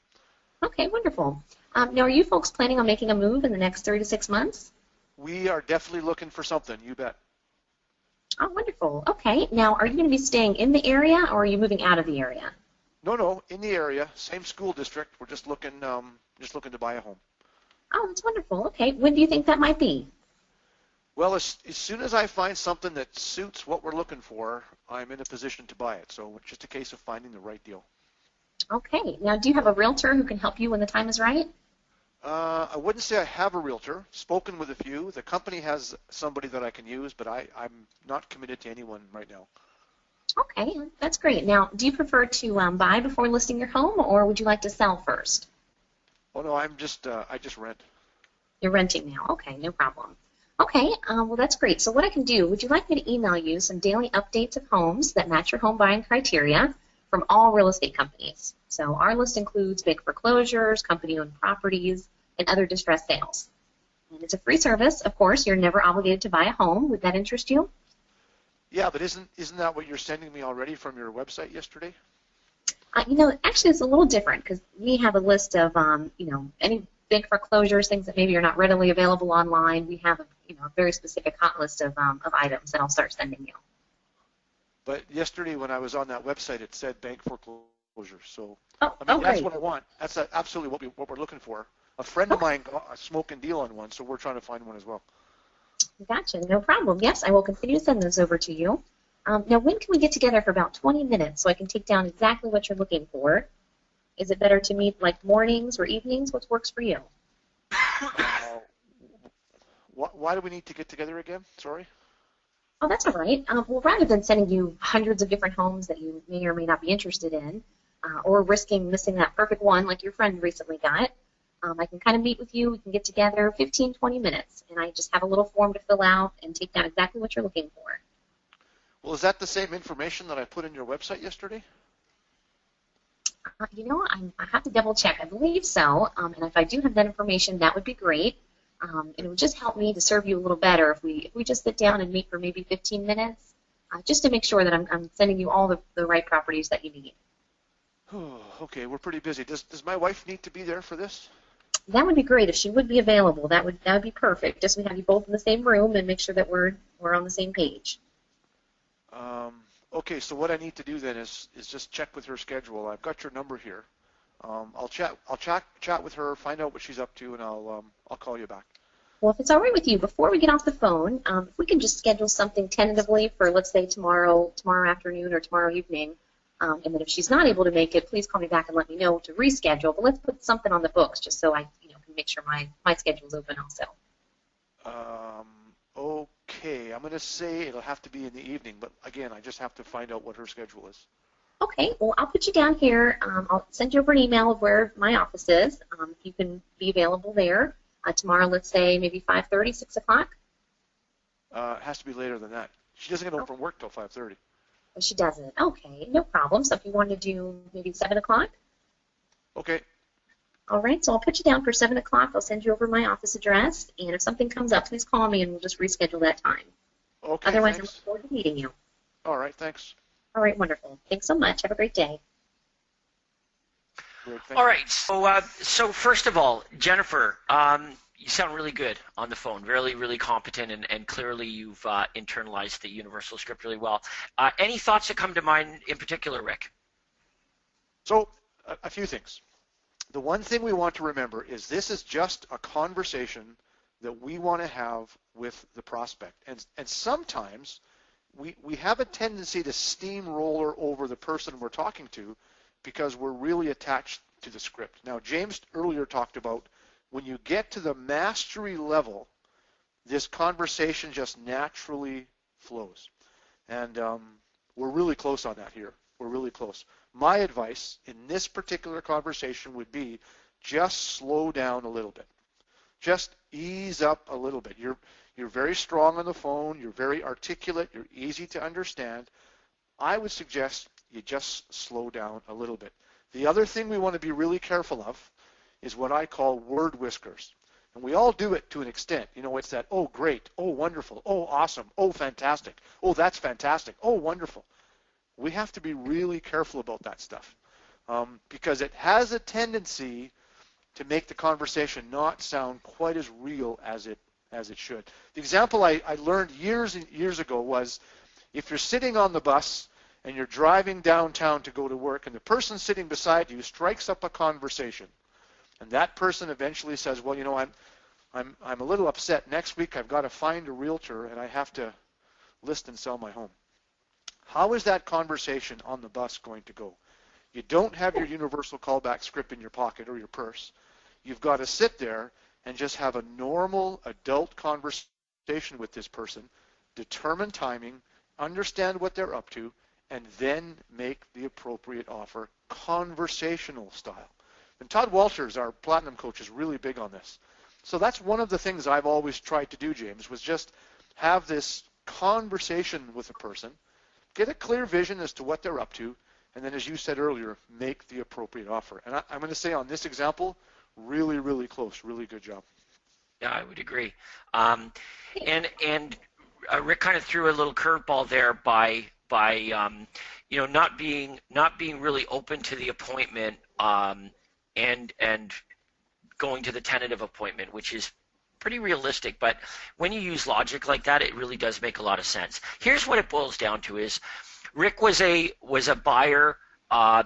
Speaker 6: Okay, wonderful. Now, are you folks planning on making a move in the next 3 to 6 months?
Speaker 7: We are definitely looking for something, you bet.
Speaker 6: Oh, wonderful. Okay. Now, are you going to be staying in the area, or are you moving out of the area?
Speaker 7: No, in the area, same school district. We're just looking to buy a home.
Speaker 6: Oh, that's wonderful. Okay. When do you think that might be?
Speaker 7: Well, as soon as I find something that suits what we're looking for, I'm in a position to buy it. So it's just a case of finding the right deal.
Speaker 6: Okay. Now, do you have a realtor who can help you when the time is right?
Speaker 7: I wouldn't say I have a realtor. Spoken with a few. The company has somebody that I can use, but I'm not committed to anyone right now.
Speaker 6: Okay, that's great. Now, do you prefer to buy before listing your home, or would you like to sell first?
Speaker 7: Oh no, I just rent.
Speaker 6: You're renting now. Okay, no problem. Okay, well that's great. So what I can do, would you like me to email you some daily updates of homes that match your home buying criteria from all real estate companies? So our list includes big foreclosures, company-owned properties, and other distressed sales. And it's a free service. Of course, you're never obligated to buy a home. Would that interest you?
Speaker 7: Yeah, but isn't that what you're sending me already from your website yesterday?
Speaker 6: Actually, it's a little different because we have a list of, any big foreclosures, things that maybe are not readily available online. We have, a very specific hot list of items that I'll start sending you.
Speaker 7: But yesterday when I was on that website, it said bank foreclosure. So
Speaker 6: that's
Speaker 7: great. What I want. That's absolutely what we're looking for. A friend of mine got a smoking deal on one, so we're trying to find one as well.
Speaker 6: Gotcha, no problem. Yes, I will continue to send those over to you. Now, when can we get together for about 20 minutes so I can take down exactly what you're looking for? Is it better to meet like mornings or evenings? What works for you?
Speaker 7: Why do we need to get together again? Sorry.
Speaker 6: Oh, that's all right. Well, rather than sending you hundreds of different homes that you may or may not be interested in, or risking missing that perfect one like your friend recently got, I can kind of meet with you. We can get together 15, 20 minutes, and I just have a little form to fill out and take down exactly what you're looking for.
Speaker 7: Well, is that the same information that I put in your website yesterday?
Speaker 6: I have to double check. I believe so, and if I do have that information, that would be great. It would just help me to serve you a little better if we just sit down and meet for maybe 15 minutes, just to make sure that I'm sending you all the right properties that you need.
Speaker 7: Oh, okay, we're pretty busy. Does my wife need to be there for this?
Speaker 6: That would be great if she would be available. That would be perfect. Just we have you both in the same room and make sure that we're on the same page.
Speaker 7: Okay, so what I need to do then is just check with her schedule. I've got your number here. I'll chat with her, find out what she's up to, and I'll call you back.
Speaker 6: Well, if it's all right with you, before we get off the phone, if we can just schedule something tentatively for, let's say, tomorrow afternoon or tomorrow evening, and then if she's not able to make it, please call me back and let me know to reschedule. But let's put something on the books just so I can make sure my schedule's open also.
Speaker 7: okay. I'm going to say it'll have to be in the evening, but again, I just have to find out what her schedule is.
Speaker 6: Okay, well, I'll put you down here. I'll send you over an email of where my office is. If you can be available there tomorrow, let's say maybe 5:30, 6 o'clock.
Speaker 7: It has to be later than that. She doesn't get home from work till 5:30.
Speaker 6: Oh, she doesn't. Okay, no problem. So if you want to do maybe 7 o'clock.
Speaker 7: Okay.
Speaker 6: All right, so I'll put you down for 7 o'clock. I'll send you over my office address, and if something comes up, please call me, and we'll just reschedule that time.
Speaker 7: Okay,
Speaker 6: Otherwise, I
Speaker 7: thanks.
Speaker 6: look forward to meeting you.
Speaker 7: All right, thanks.
Speaker 6: All right, wonderful. Thanks so much. Have a great day.
Speaker 7: Great, thank
Speaker 3: All
Speaker 7: you.
Speaker 3: right. So first of all, Jennifer, you sound really good on the phone. Really, really competent, and clearly you've internalized the universal script really well. Any thoughts that come to mind in particular, Rick?
Speaker 7: So, a few things. The one thing we want to remember is this is just a conversation that we want to have with the prospect. And sometimes we have a tendency to steamroller over the person we're talking to because we're really attached to the script. Now, James earlier talked about when you get to the mastery level, this conversation just naturally flows. And we're really close on that here. We're really close. My advice in this particular conversation would be just slow down a little bit. Just ease up a little bit. You're very strong on the phone. You're very articulate. You're easy to understand. I would suggest you just slow down a little bit. The other thing we want to be really careful of is what I call word whiskers. And we all do it to an extent. You know, it's that, oh, great, oh, wonderful, oh, awesome, oh, fantastic, oh, that's fantastic, oh, wonderful. We have to be really careful about that stuff because it has a tendency to make the conversation not sound quite as real as it should. The example I learned years and years ago was if you're sitting on the bus and you're driving downtown to go to work and the person sitting beside you strikes up a conversation and that person eventually says, well, you know, I'm a little upset. Next week I've got to find a realtor and I have to list and sell my home. How is that conversation on the bus going to go? You don't have your universal callback script in your pocket or your purse. You've got to sit there and just have a normal adult conversation with this person, determine timing, understand what they're up to, and then make the appropriate offer conversational style. And Todd Walters, our Platinum coach, is really big on this. So that's one of the things I've always tried to do, James, was just have this conversation with a person, get a clear vision as to what they're up to, and then, as you said earlier, make the appropriate offer. And I'm going to say on this example, really, really close, really good job.
Speaker 3: Yeah, I would agree. And Rick kind of threw a little curveball there by you know, not being really open to the appointment and going to the tentative appointment, which is pretty realistic. But when you use logic like that, it really does make a lot of sense. Here's what it boils down to: is Rick was a buyer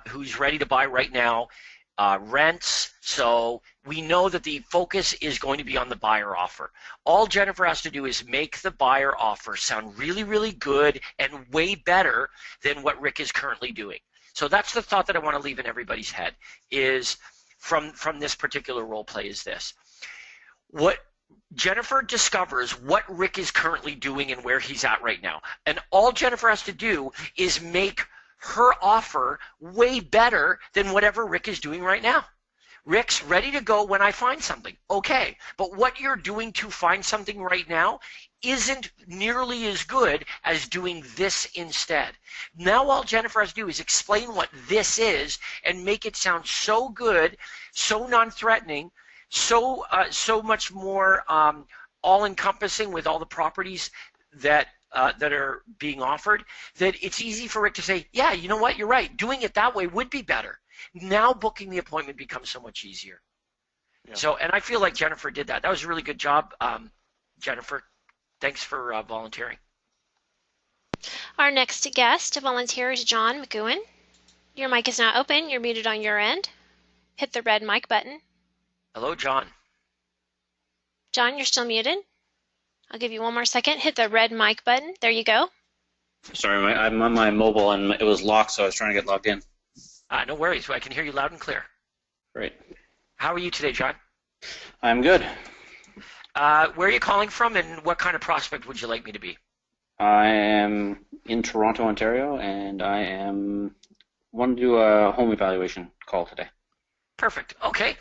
Speaker 3: who's ready to buy right now, rents. So we know that the focus is going to be on the buyer offer. All Jennifer has to do is make the buyer offer sound really, really good and way better than what Rick is currently doing. So that's the thought that I want to leave in everybody's head is from this particular role play is this. What Jennifer discovers what Rick is currently doing and where he's at right now. And all Jennifer has to do is make her offer way better than whatever Rick is doing right now. Rick's ready to go when I find something. Okay, but what you're doing to find something right now isn't nearly as good as doing this instead. Now all Jennifer has to do is explain what this is and make it sound so good, so non-threatening, so much more all-encompassing with all the properties that are being offered, that it's easy for Rick to say, yeah, you know what, you're right. Doing it that way would be better. Now booking the appointment becomes so much easier. Yeah. So, and I feel like Jennifer did that. That was a really good job, Jennifer. Thanks for volunteering.
Speaker 2: Our next guest to volunteer is John McGowan. Your mic is now open. You're muted on your end. Hit the red mic button.
Speaker 3: Hello, John.
Speaker 2: John, you're still muted. I'll give you one more second. Hit the red mic button. There you go.
Speaker 8: Sorry, I'm on my mobile and it was locked, so I was trying to get logged in.
Speaker 3: No worries. I can hear you loud and clear.
Speaker 8: Great.
Speaker 3: How are you today, John?
Speaker 8: I'm good.
Speaker 3: Where are you calling from, and what kind of prospect would you like me to be?
Speaker 8: I am in Toronto, Ontario, and want to do a home evaluation call today.
Speaker 3: Perfect. Okay.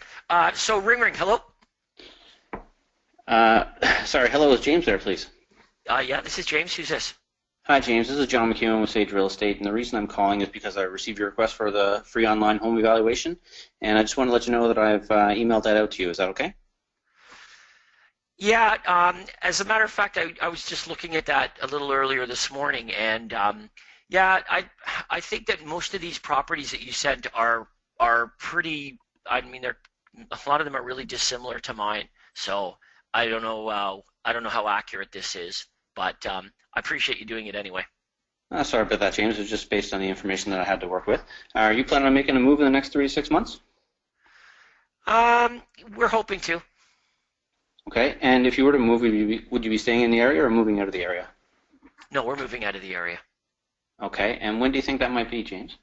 Speaker 3: So ring, hello?
Speaker 8: Sorry, hello, is James there, please?
Speaker 3: Yeah, this is James. Who's this?
Speaker 8: Hi, James. This is John McEwen with Sage Real Estate, and the reason I'm calling is because I received your request for the free online home evaluation, and I just want to let you know that I've emailed that out to you. Is that okay?
Speaker 3: Yeah, as a matter of fact, I was just looking at that a little earlier this morning, and yeah, I think that most of these properties that you sent are pretty. I mean, a lot of them are really dissimilar to mine. So I don't know how accurate this is, but I appreciate you doing it anyway.
Speaker 8: Sorry about that, James. It was just based on the information that I had to work with. Are you planning on making a move in the next 3 to 6 months?
Speaker 3: We're hoping to.
Speaker 8: Okay, and if you were to move, would you be staying in the area or moving out of the area?
Speaker 3: No, we're moving out of the area.
Speaker 8: Okay, and when do you think that might be, James?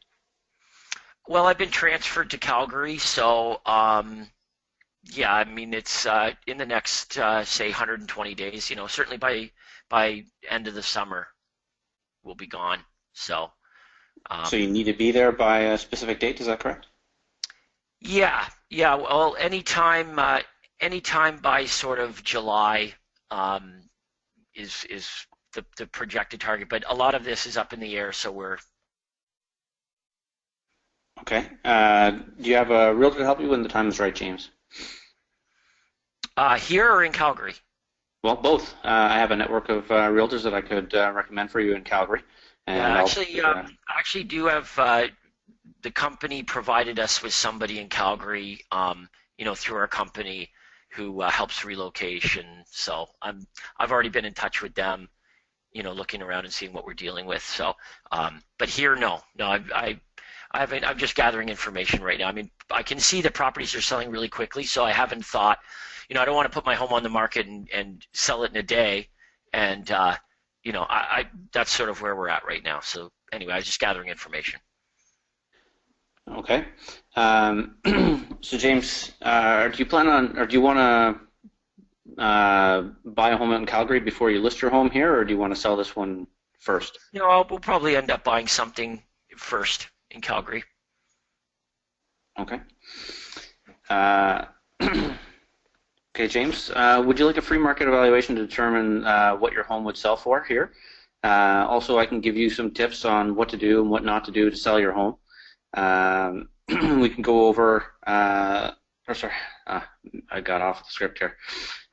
Speaker 3: Well, I've been transferred to Calgary, so yeah, I mean it's in the next say 120 days. You know, certainly by end of the summer, we'll be gone. So.
Speaker 8: So you need to be there by a specific date. Is that correct?
Speaker 3: Yeah. Well, anytime by sort of July is the projected target, but a lot of this is up in the air, so we're.
Speaker 8: Okay. Do you have a realtor to help you when the time is right, James?
Speaker 3: Here or in Calgary?
Speaker 8: Well, both. I have a network of realtors that I could recommend for you in Calgary. And
Speaker 3: I actually do have the company provided us with somebody in Calgary, through our company who helps relocation. So I've already been in touch with them, looking around and seeing what we're dealing with. So, but here, no, I haven't. I'm just gathering information right now. I mean, I can see the properties are selling really quickly, so I haven't thought, I don't want to put my home on the market and sell it in a day, and that's sort of where we're at right now. So anyway, I was just gathering information.
Speaker 8: Okay. So James, do you plan on, or do you want to buy a home out in Calgary before you list your home here, or do you want to sell this one first?
Speaker 3: No, we'll probably end up buying something first in Calgary.
Speaker 8: Okay. Okay, James, would you like a free market evaluation to determine what your home would sell for here? Also, I can give you some tips on what to do and what not to do to sell your home. We can go over, I got off the script here.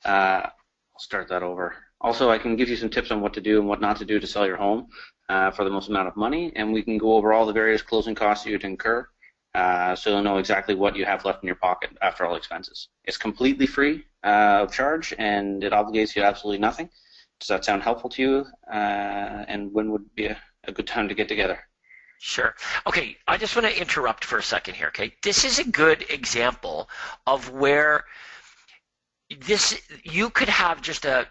Speaker 8: I'll start that over. Also, I can give you some tips on what to do and what not to do to sell your home for the most amount of money, and we can go over all the various closing costs you'd incur, so you'll know exactly what you have left in your pocket after all expenses. It's completely free of charge, and it obligates you absolutely nothing. Does that sound helpful to you? And when would be a good time to get together?
Speaker 3: Sure. Okay, I just want to interrupt for a second here, okay? This is a good example of where you could have just a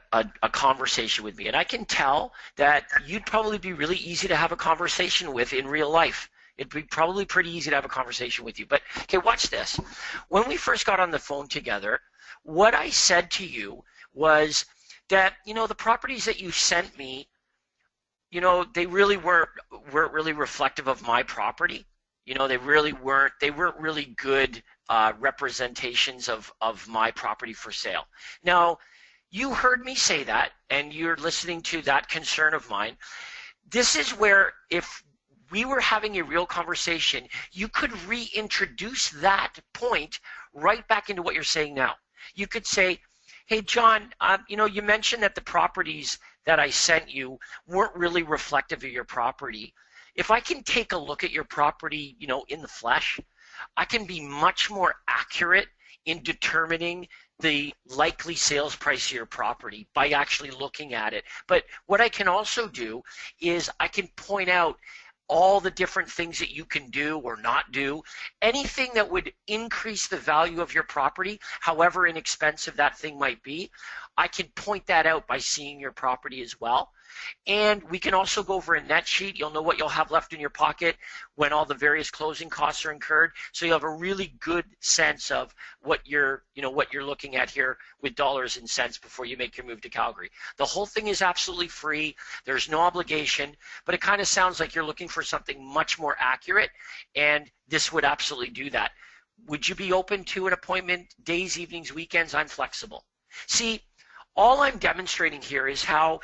Speaker 3: conversation with me, and I can tell that you'd probably be really easy to have a conversation with in real life. It'd be probably pretty easy to have a conversation with you. But, okay, watch this. When we first got on the phone together, what I said to you was that, the properties that you sent me, they really weren't really reflective of my property. They weren't really good representations of my property for sale. Now, you heard me say that, and you're listening to that concern of mine. This is where, if we were having a real conversation, you could reintroduce that point right back into what you're saying now. You could say, hey, John, you mentioned that the properties that I sent you weren't really reflective of your property. If I can take a look at your property, in the flesh, I can be much more accurate in determining the likely sales price of your property by actually looking at it. But what I can also do is I can point out all the different things that you can do or not do, anything that would increase the value of your property, however inexpensive that thing might be. I can point that out by seeing your property as well. And we can also go over a net sheet. You'll know what you'll have left in your pocket when all the various closing costs are incurred. So you'll have a really good sense of what you're looking at here with dollars and cents before you make your move to Calgary. The whole thing is absolutely free. There's no obligation, but it kind of sounds like you're looking for something much more accurate, and this would absolutely do that. Would you be open to an appointment days, evenings, weekends? I'm flexible. See, all I'm demonstrating here is how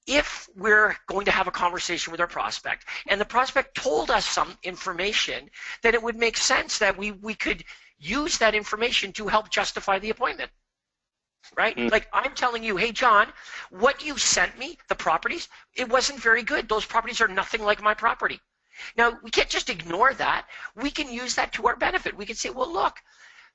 Speaker 3: if we're going to have a conversation with our prospect and the prospect told us some information, then it would make sense that we could use that information to help justify the appointment, right? Like I'm telling you, hey, John, what you sent me, the properties, it wasn't very good. Those properties are nothing like my property. Now, we can't just ignore that. We can use that to our benefit. We can say, well, look,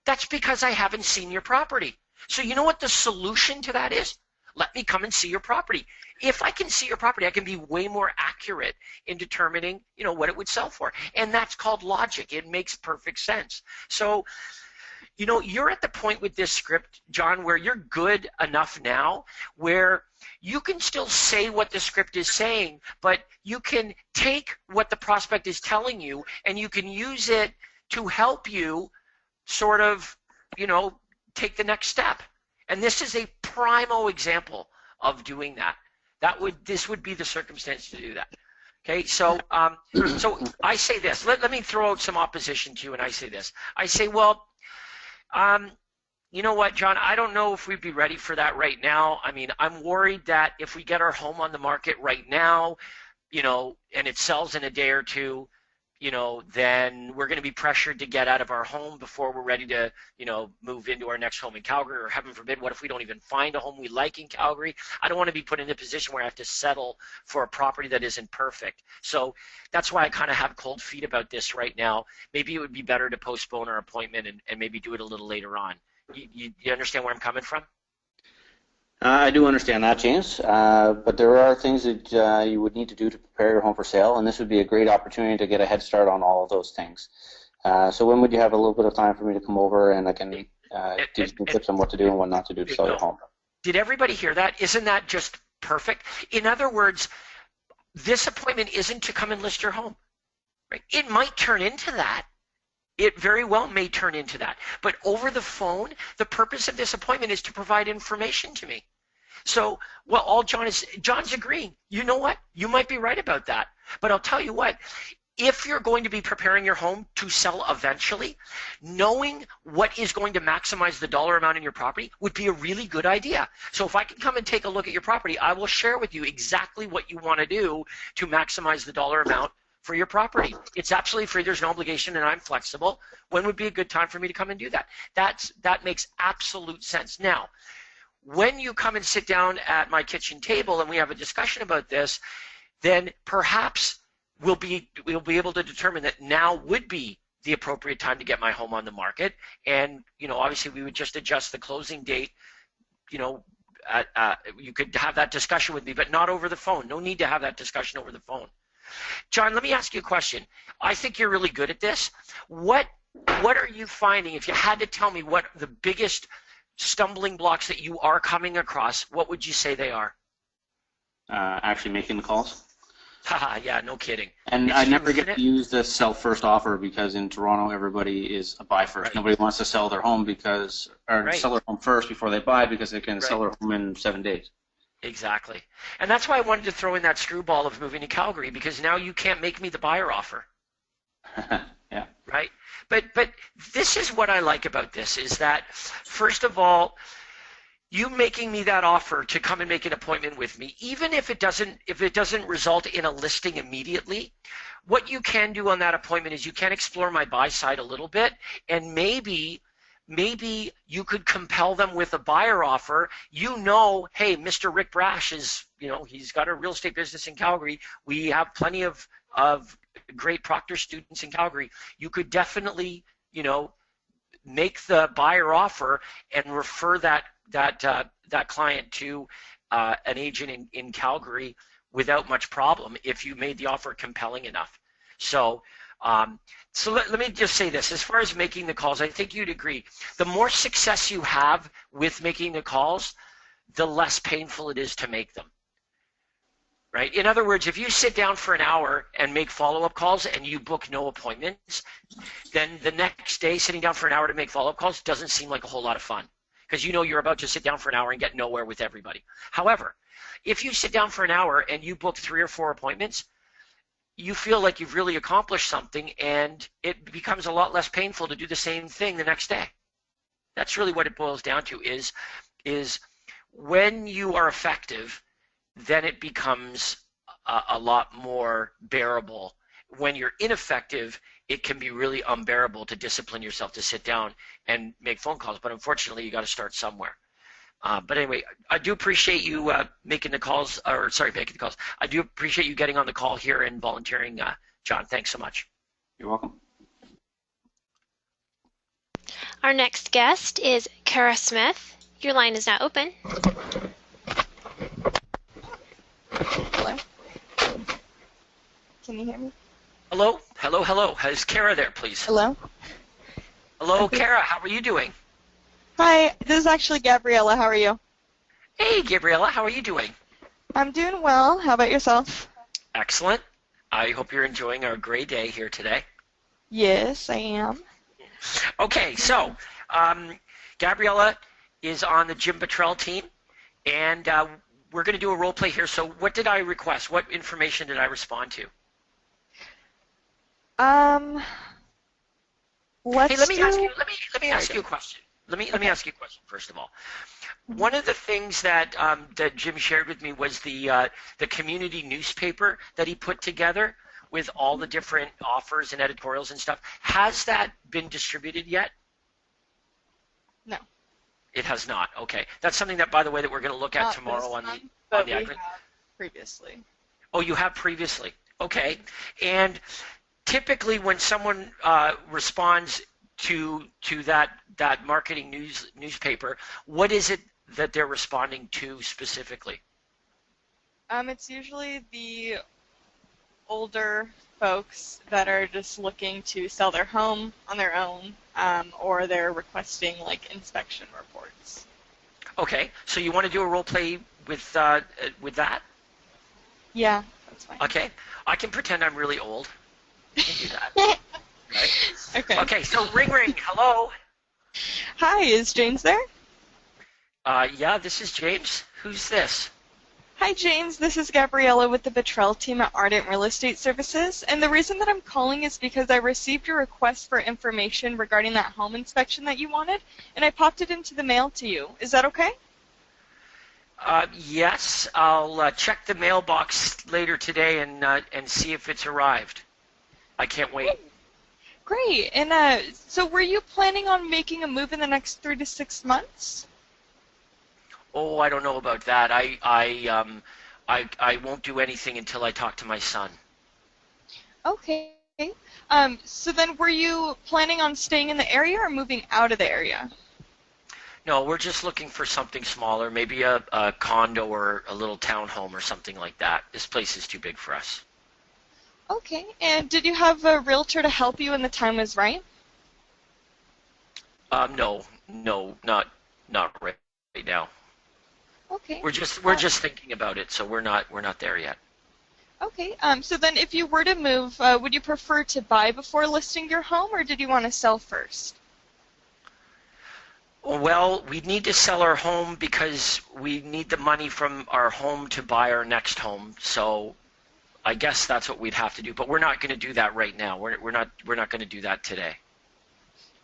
Speaker 3: that's because I haven't seen your property. So you know what the solution to that is? Let me come and see your property. If I can see your property, I can be way more accurate in determining, what it would sell for. And that's called logic. It makes perfect sense. So, you're at the point with this script, John, where you're good enough now where you can still say what the script is saying, but you can take what the prospect is telling you and you can use it to help you sort of, take the next step. And this is a primo example of doing that. This would be the circumstance to do that. Okay, so so I say this. Let me throw out some opposition to you, and I say this. I say, well, you know what, John? I don't know if we'd be ready for that right now. I mean, I'm worried that if we get our home on the market right now, and it sells in a day or two, then we're going to be pressured to get out of our home before we're ready to, move into our next home in Calgary. Or heaven forbid, what if we don't even find a home we like in Calgary? I don't want to be put in a position where I have to settle for a property that isn't perfect. So that's why I kind of have cold feet about this right now. Maybe it would be better to postpone our appointment and maybe do it a little later on. You understand where I'm coming from?
Speaker 8: I do understand that, James, but there are things that you would need to do to prepare your home for sale, and this would be a great opportunity to get a head start on all of those things. So when would you have a little bit of time for me to come over and I can give you some tips on what to do and what not to do to sell your home?
Speaker 3: Did everybody hear that? Isn't that just perfect? In other words, this appointment isn't to come and list your home. Right? It might turn into that. It very well may turn into that. But over the phone, the purpose of this appointment is to provide information to me. So, well, John's agreeing. You know what? You might be right about that. But I'll tell you what, if you're going to be preparing your home to sell eventually, knowing what is going to maximize the dollar amount in your property would be a really good idea. So if I can come and take a look at your property, I will share with you exactly what you want to do to maximize the dollar amount for your property. It's absolutely free. There's no obligation, and I'm flexible. When would be a good time for me to come and do that? That makes absolute sense. Now, when you come and sit down at my kitchen table and we have a discussion about this, then perhaps we'll be able to determine that now would be the appropriate time to get my home on the market. And obviously we would just adjust the closing date. You could have that discussion with me, but not over the phone. No need to have that discussion over the phone. John, let me ask you a question. I think you're really good at this. What are you finding, if you had to tell me what the biggest stumbling blocks that you are coming across, what would you say they are?
Speaker 8: Actually making the calls.
Speaker 3: Haha, yeah, no kidding.
Speaker 8: And I never get to use the sell first offer because in Toronto everybody is a buy first. Right. Nobody wants to sell their home sell their home first before they buy because they can sell their home in 7 days. Exactly.
Speaker 3: And that's why I wanted to throw in that screwball of moving to Calgary, because now you can't make me the buyer offer.
Speaker 8: Yeah.
Speaker 3: Right? But this is what I like about this, is that, first of all, you making me that offer to come and make an appointment with me, even if it doesn't result in a listing immediately, what you can do on that appointment is you can explore my buy side a little bit, and maybe you could compel them with a buyer offer. Hey, Mr. Rick Brash is, he's got a real estate business in Calgary. We have plenty of great Proctor students in Calgary. You could definitely, make the buyer offer and refer that client to an agent in Calgary without much problem if you made the offer compelling enough. So let me just say this. As far as making the calls, I think you'd agree. The more success you have with making the calls, the less painful it is to make them. right? In other words, if you sit down for an hour and make follow-up calls and you book no appointments, then the next day sitting down for an hour to make follow-up calls doesn't seem like a whole lot of fun because you know you're about to sit down for an hour and get nowhere with everybody. However, if you sit down for an hour and you book 3 or 4 appointments, you feel like you've really accomplished something, and it becomes a lot less painful to do the same thing the next day. That's really what it boils down to is when you are effective, then it becomes a lot more bearable. When you're ineffective, it can be really unbearable to discipline yourself to sit down and make phone calls. But unfortunately, you got to start somewhere. But anyway, I do appreciate you making the calls. I do appreciate you getting on the call here and volunteering, John. Thanks so much.
Speaker 8: You're welcome.
Speaker 2: Our next guest is Kara Smith. Your line is now open.
Speaker 9: Hello? Can you hear me?
Speaker 3: Hello? Hello, hello. Is Kara there, please?
Speaker 9: Hello?
Speaker 3: Hello, Kara. How are you doing?
Speaker 9: Hi, this is actually Gabriella. How are you?
Speaker 3: Hey, Gabriella. How are you doing?
Speaker 9: I'm doing well. How about yourself?
Speaker 3: Excellent. I hope you're enjoying our gray day here today.
Speaker 9: Yes, I am.
Speaker 3: Okay, so Gabriella is on the Jim Buttrell team, and we're going to do a role play here. So what did I request? What information did I respond to?
Speaker 9: Let's
Speaker 3: Hey, let me ask you a question. Let me ask you a question first of all. One of the things that that Jim shared with me was the community newspaper that he put together with all the different offers and editorials and stuff. Has that been distributed yet?
Speaker 9: No.
Speaker 3: It has not. Okay, that's something that, by the way, that we're going to look at tomorrow on the
Speaker 9: we have previously.
Speaker 3: Oh, you have previously. Okay, and typically when someone responds to that marketing newspaper, what is it that they're responding to specifically?
Speaker 9: It's usually the older folks that are just looking to sell their home on their own, or they're requesting like inspection reports.
Speaker 3: Okay, so you want to do a role play with that?
Speaker 9: Yeah, that's fine.
Speaker 3: Okay, I can pretend I'm really old. I can do that. Right?
Speaker 9: Okay.
Speaker 3: Okay, so ring. Hello.
Speaker 9: Hi, is James there?
Speaker 3: Yeah, this is James. Who's this?
Speaker 9: Hi, James. This is Gabriella with the Buttrell team at Ardent Real Estate Services. And the reason that I'm calling is because I received your request for information regarding that home inspection that you wanted, and I popped it into the mail to you. Is that okay?
Speaker 3: Yes, I'll check the mailbox later today and see if it's arrived. I can't wait.
Speaker 9: Great. And so were you planning on making a move in the next 3 to 6 months?
Speaker 3: Oh, I don't know about that. I won't do anything until I talk to my son.
Speaker 9: Okay. So then were you planning on staying in the area or moving out of the area?
Speaker 3: No, we're just looking for something smaller, maybe a condo or a little townhome or something like that. This place is too big for us.
Speaker 9: Okay. And did you have a realtor to help you when the time was right?
Speaker 3: No, not right now.
Speaker 9: Okay.
Speaker 3: We're just thinking about it, so we're not there yet.
Speaker 9: Okay. So then if you were to move, would you prefer to buy before listing your home, or did you want to sell first?
Speaker 3: Well, we need to sell our home because we need the money from our home to buy our next home. So I guess that's what we'd have to do, but we're not going to do that right now. We're not going to do that today.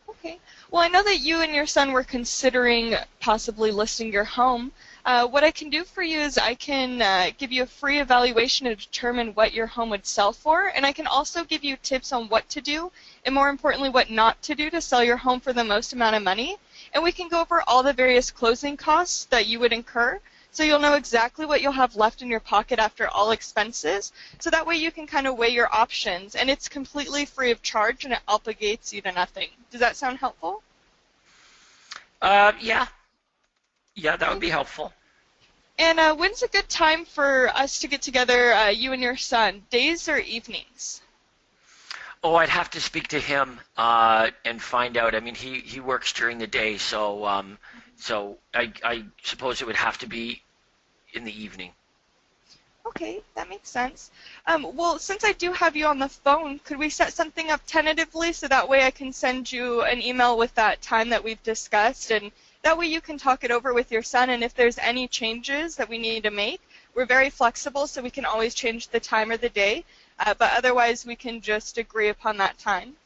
Speaker 9: Okay. Well, I know that you and your son were considering possibly listing your home. What I can do for you is I can give you a free evaluation to determine what your home would sell for, and I can also give you tips on what to do, and more importantly, what not to do to sell your home for the most amount of money. And we can go over all the various closing costs that you would incur, so you'll know exactly what you'll have left in your pocket after all expenses, so that way you can kind of weigh your options, and it's completely free of charge, and it obligates you to nothing. Does that sound helpful?
Speaker 3: Yeah, that would be helpful.
Speaker 9: And when's a good time for us to get together, you and your son, days or evenings?
Speaker 3: Oh, I'd have to speak to him and find out. I mean, he works during the day, so I suppose it would have to be in the evening.
Speaker 9: Okay, that makes sense. Well, since I do have you on the phone, could we set something up tentatively so that way I can send you an email with that time that we've discussed, and that way you can talk it over with your son, and if there's any changes that we need to make, we're very flexible, so we can always change the time or the day, but otherwise we can just agree upon that time.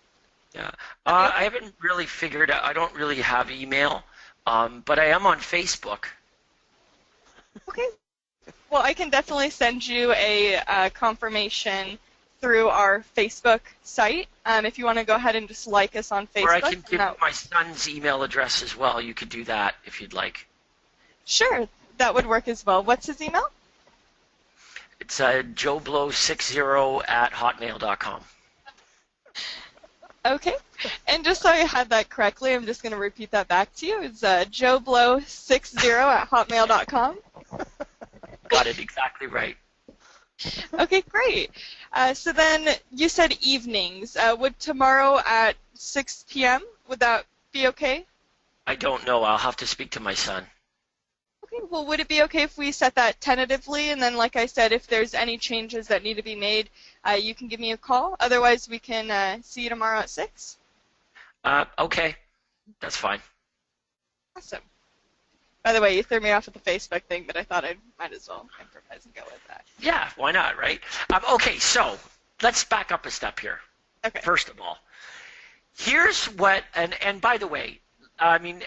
Speaker 3: Yeah, I haven't really figured out, I don't really have email, but I am on Facebook.
Speaker 9: Okay. Well, I can definitely send you a confirmation through our Facebook site. If you want to go ahead and just like us on Facebook.
Speaker 3: Or I can give you my son's email address as well. You could do that if you'd like.
Speaker 9: Sure, that would work as well. What's his email?
Speaker 3: It's joeblow60@hotmail.com.
Speaker 9: Okay. And just so I had that correctly, I'm just going to repeat that back to you. It's joeblow60@hotmail.com.
Speaker 3: Got it exactly right.
Speaker 9: Okay, great. So then you said evenings. Would tomorrow at 6 p.m., would that be okay?
Speaker 3: I don't know. I'll have to speak to my son.
Speaker 9: Okay, well, would it be okay if we set that tentatively? And then, like I said, if there's any changes that need to be made, you can give me a call. Otherwise, we can see you tomorrow at 6.
Speaker 3: Okay. That's fine.
Speaker 9: Awesome. By the way, you threw me off with the Facebook thing, but I thought I might as well improvise and go with that.
Speaker 3: Yeah, why not, right? Okay, so let's back up a step here.
Speaker 9: Okay.
Speaker 3: First of all, here's what, and by the way, I mean,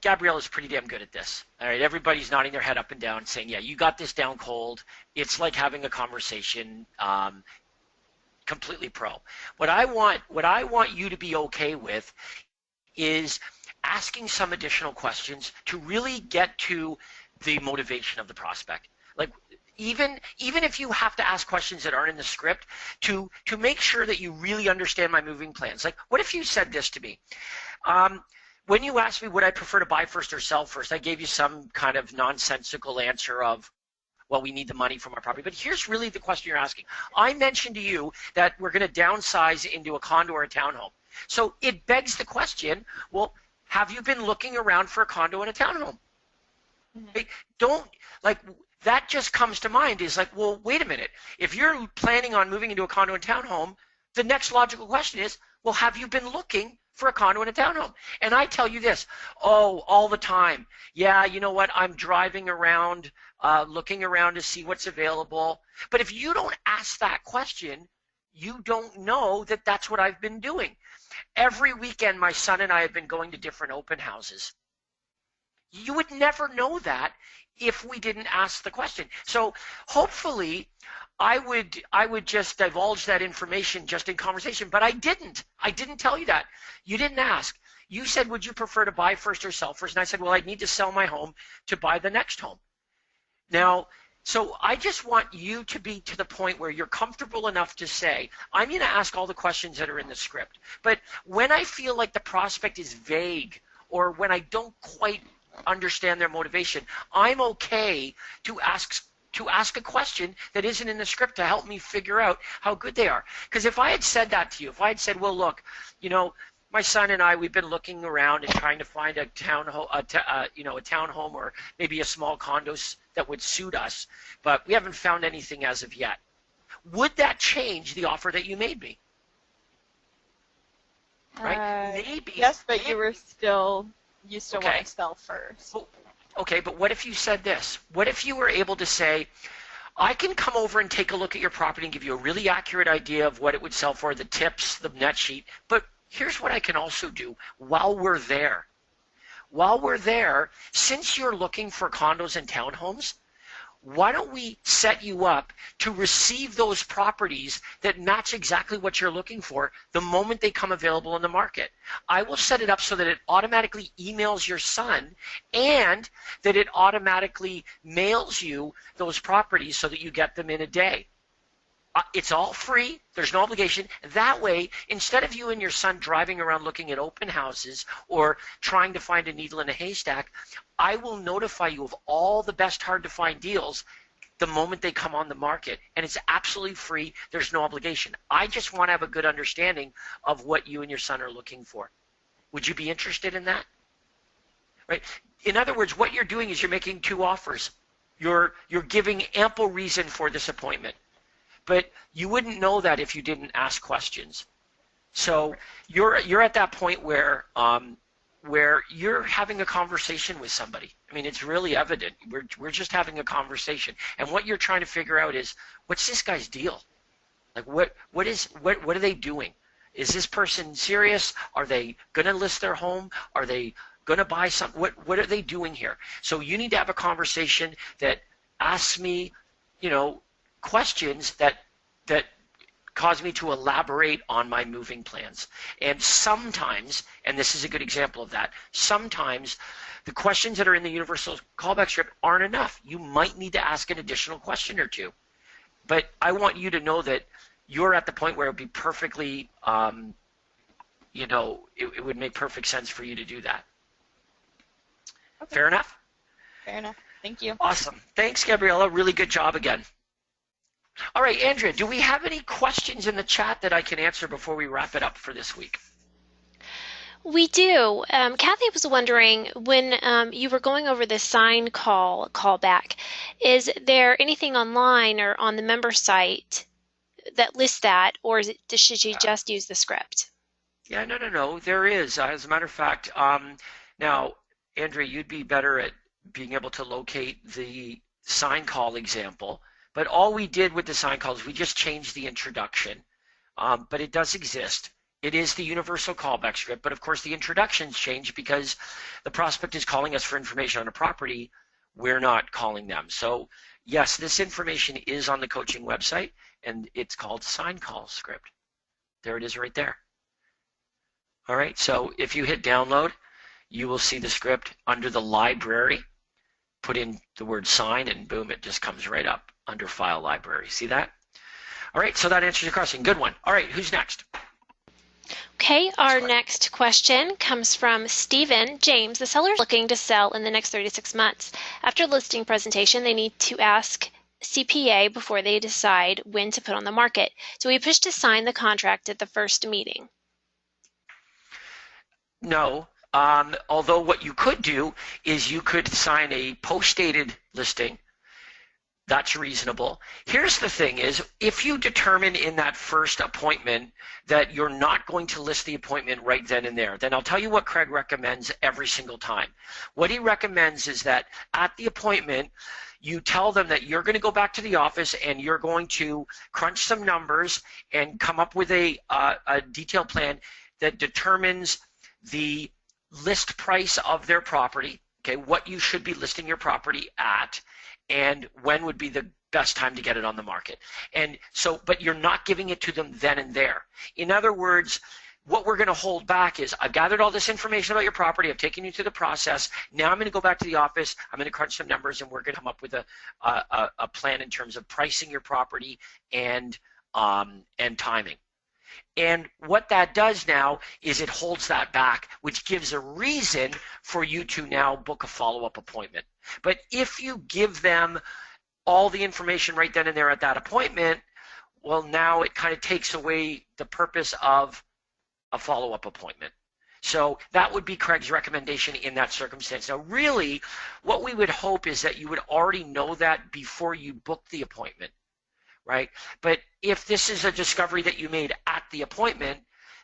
Speaker 3: Gabrielle is pretty damn good at this. All right, everybody's nodding their head up and down, saying, "Yeah, you got this down cold." It's like having a conversation, completely pro. What I want you to be okay with is asking some additional questions to really get to the motivation of the prospect. Like even if you have to ask questions that aren't in the script, to make sure that you really understand my moving plans. Like, what if you said this to me? When you asked me would I prefer to buy first or sell first, I gave you some kind of nonsensical answer of, well, we need the money from our property. But here's really the question you're asking. I mentioned to you that we're going to downsize into a condo or a townhome. So it begs the question, well, have you been looking around for a condo and a townhome? Mm-hmm. Don't, like, that just comes to mind is like, well, wait a minute. If you're planning on moving into a condo and townhome, the next logical question is, well, have you been looking for a condo and a townhome? And I tell you this, all the time. Yeah, you know what? I'm driving around, looking around to see what's available. But if you don't ask that question, you don't know that that's what I've been doing. Every weekend, my son and I have been going to different open houses. You would never know that if we didn't ask the question. So hopefully, I would just divulge that information just in conversation, but I didn't. I didn't tell you that. You didn't ask. You said, would you prefer to buy first or sell first? And I said, well, I'd need to sell my home to buy the next home. Now, so I just want you to be to the point where you're comfortable enough to say, I'm going to ask all the questions that are in the script. But when I feel like the prospect is vague or when I don't quite understand their motivation, I'm okay to ask a question that isn't in the script to help me figure out how good they are. Because if I had said that to you, if I had said, well, look, you know, my son and I, we've been looking around and trying to find a townhome or maybe a small condo that would suit us, but we haven't found anything as of yet. Would that change the offer that you made me? Right? Maybe.
Speaker 9: Yes, but maybe. You still
Speaker 3: okay.
Speaker 9: Want to sell first.
Speaker 3: Well, okay, but what if you said this? What if you were able to say, I can come over and take a look at your property and give you a really accurate idea of what it would sell for, the tips, the net sheet, but here's what I can also do while we're there. While we're there, since you're looking for condos and townhomes, why don't we set you up to receive those properties that match exactly what you're looking for the moment they come available in the market? I will set it up so that it automatically emails your son and that it automatically mails you those properties so that you get them in a day. It's all free. There's no obligation. That way, instead of you and your son driving around looking at open houses or trying to find a needle in a haystack, I will notify you of all the best hard-to-find deals the moment they come on the market. And it's absolutely free. There's no obligation. I just want to have a good understanding of what you and your son are looking for. Would you be interested in that? Right? In other words, what you're doing is you're making two offers. You're giving ample reason for this appointment. But you wouldn't know that if you didn't ask questions. So you're at that point where you're having a conversation with somebody. I mean, it's really evident. We're just having a conversation, and what you're trying to figure out is, what's this guy's deal? Like, what are they doing? Is this person serious? Are they going to list their home? Are they going to buy something? What are they doing here? So you need to have a conversation that asks me, questions that cause me to elaborate on my moving plans. And sometimes, and this is a good example of that, sometimes the questions that are in the universal callback script aren't enough. You might need to ask an additional question or two. But I want you to know that you're at the point where it would be perfectly, it would make perfect sense for you to do that.
Speaker 9: Okay.
Speaker 3: Fair enough?
Speaker 9: Fair enough. Thank you.
Speaker 3: Awesome. Thanks, Gabriella. Really good job again. All right, Andrea, do we have any questions in the chat that I can answer before we wrap it up for this week?
Speaker 2: We do. Kathy was wondering, when you were going over the sign callback, is there anything online or on the member site that lists that, or should you just use the script?
Speaker 3: Yeah, no. There is. As a matter of fact, now, Andrea, you'd be better at being able to locate the sign call example. But all we did with the sign call is we just changed the introduction. But it does exist. It is the universal callback script. But of course, the introductions change because the prospect is calling us for information on a property. We're not calling them. So yes, this information is on the coaching website, and it's called sign call script. There it is right there. All right, so if you hit download, you will see the script under the library. Put in the word sign, and boom, it just comes right up under file library. See that? All right, so that answers your question. Good one. All right, who's next?
Speaker 2: Okay, our next question comes from Stephen James. The seller is looking to sell in the next 36 months. After listing presentation, they need to ask CPA before they decide when to put on the market. So we push to sign the contract at the first meeting.
Speaker 3: No. Although what you could do is you could sign a post-dated listing. That's reasonable. Here's the thing is, if you determine in that first appointment that you're not going to list the appointment right then and there, then I'll tell you what Craig recommends every single time. What he recommends is that at the appointment, you tell them that you're going to go back to the office and you're going to crunch some numbers and come up with a detailed plan that determines the list price of their property, okay, what you should be listing your property at, and when would be the best time to get it on the market. And so, but you're not giving it to them then and there. In other words, what we're going to hold back is, I've gathered all this information about your property, I've taken you through the process, now I'm going to go back to the office, I'm going to crunch some numbers, and we're going to come up with a plan in terms of pricing your property and timing. And what that does now is it holds that back, which gives a reason for you to now book a follow-up appointment. But if you give them all the information right then and there at that appointment, well, now it kind of takes away the purpose of a follow-up appointment. So that would be Craig's recommendation in that circumstance. Now, really, what we would hope is that you would already know that before you book the appointment. Right? But if this is a discovery that you made at the appointment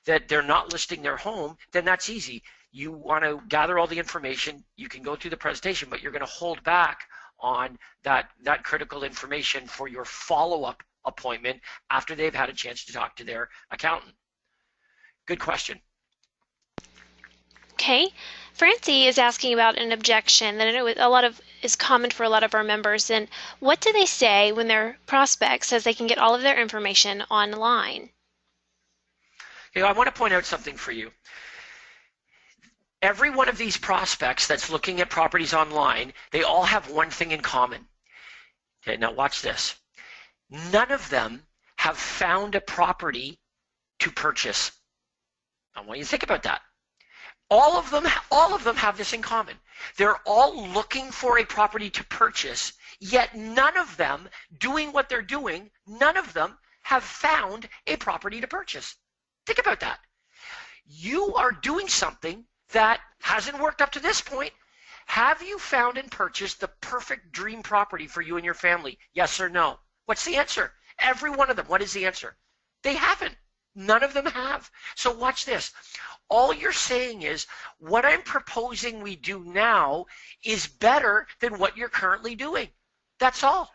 Speaker 3: that they're not listing their home, then that's easy. You want to gather all the information, you can go through the presentation, but you're going to hold back on that critical information for your follow-up appointment after they've had a chance to talk to their accountant. Good question.
Speaker 2: Okay. Francie is asking about an objection that I know is common for a lot of our members. And what do they say when their prospect says they can get all of their information online?
Speaker 3: I want to point out something for you. Every one of these prospects that's looking at properties online, they all have one thing in common. Okay, now watch this. None of them have found a property to purchase. I want you to think about that. All of them have this in common. They're all looking for a property to purchase, yet none of them doing what they're doing, none of them have found a property to purchase. Think about that. You are doing something that hasn't worked up to this point, Have you found and purchased the perfect dream property for you and your family? Yes or no? What's the answer? Every one of them. What is the answer? They haven't. None of them have. So watch this. All you're saying is what I'm proposing we do now is better than what you're currently doing. That's all.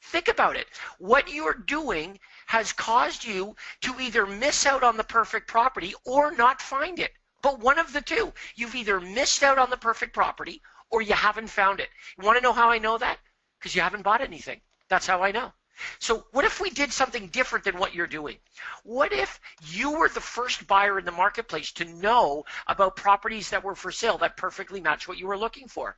Speaker 3: Think about it. What you're doing has caused you to either miss out on the perfect property or not find it. But one of the two. You've either missed out on the perfect property or you haven't found it. You want to know how I know that? Because you haven't bought anything. That's how I know. So what if we did something different than what you're doing? What if you were the first buyer in the marketplace to know about properties that were for sale that perfectly match what you were looking for?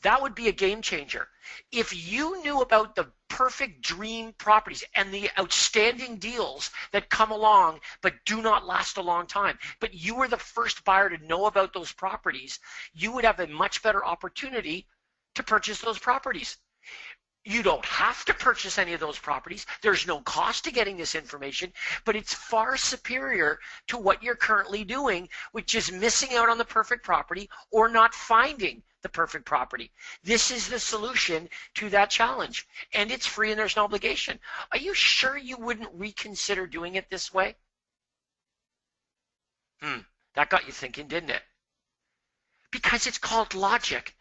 Speaker 3: That would be a game changer. If you knew about the perfect dream properties and the outstanding deals that come along but do not last a long time, but you were the first buyer to know about those properties, you would have a much better opportunity to purchase those properties. You don't have to purchase any of those properties. There's no cost to getting this information, but it's far superior to what you're currently doing, which is missing out on the perfect property or not finding the perfect property. This is the solution to that challenge, and it's free and there's no obligation. Are you sure you wouldn't reconsider doing it this way? That got you thinking, didn't it? Because it's called logic.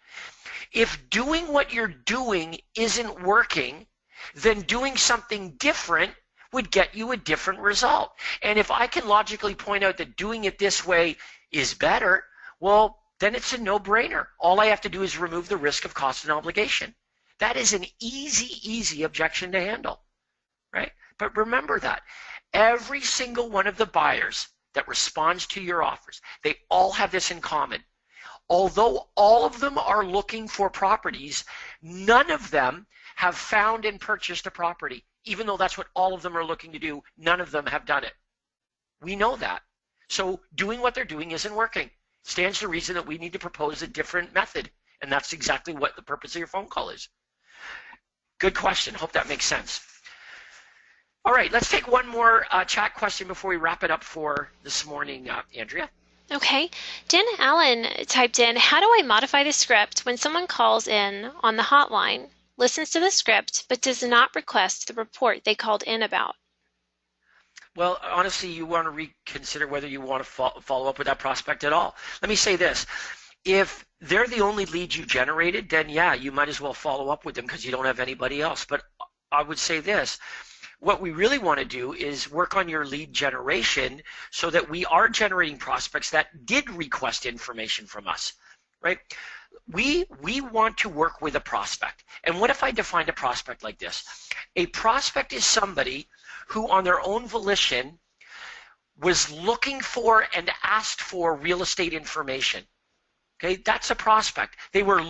Speaker 3: If doing what you're doing isn't working, then doing something different would get you a different result. And if I can logically point out that doing it this way is better, well, then it's a no-brainer. All I have to do is remove the risk of cost and obligation. That is an easy objection to handle, right? But remember that every single one of the buyers that responds to your offers, they all have this in common. Although all of them are looking for properties, none of them have found and purchased a property. Even though that's what all of them are looking to do, none of them have done it. We know that. So doing what they're doing isn't working. Stands to reason that we need to propose a different method. And that's exactly what the purpose of your phone call is. Good question. Hope that makes sense. All right, let's take one more chat question before we wrap it up for this morning, Andrea.
Speaker 2: Okay. Dan Allen typed in, how do I modify the script when someone calls in on the hotline, listens to the script, but does not request the report they called in about?
Speaker 3: Well, honestly, you want to reconsider whether you want to follow up with that prospect at all. Let me say this. If they're the only lead you generated, then yeah, you might as well follow up with them because you don't have anybody else. But I would say this. What we really want to do is work on your lead generation so that we are generating prospects that did request information from us, right? We want to work with a prospect. And what if I defined a prospect like this? A prospect is somebody who on their own volition was looking for and asked for real estate information. Okay, that's a prospect. They were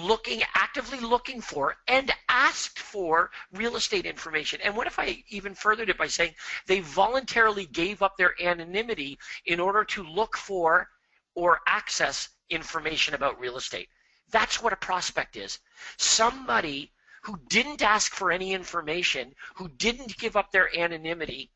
Speaker 3: actively looking for and asked for real estate information. And what if I even furthered it by saying they voluntarily gave up their anonymity in order to look for or access information about real estate? That's what a prospect is. Somebody who didn't ask for any information, who didn't give up their anonymity.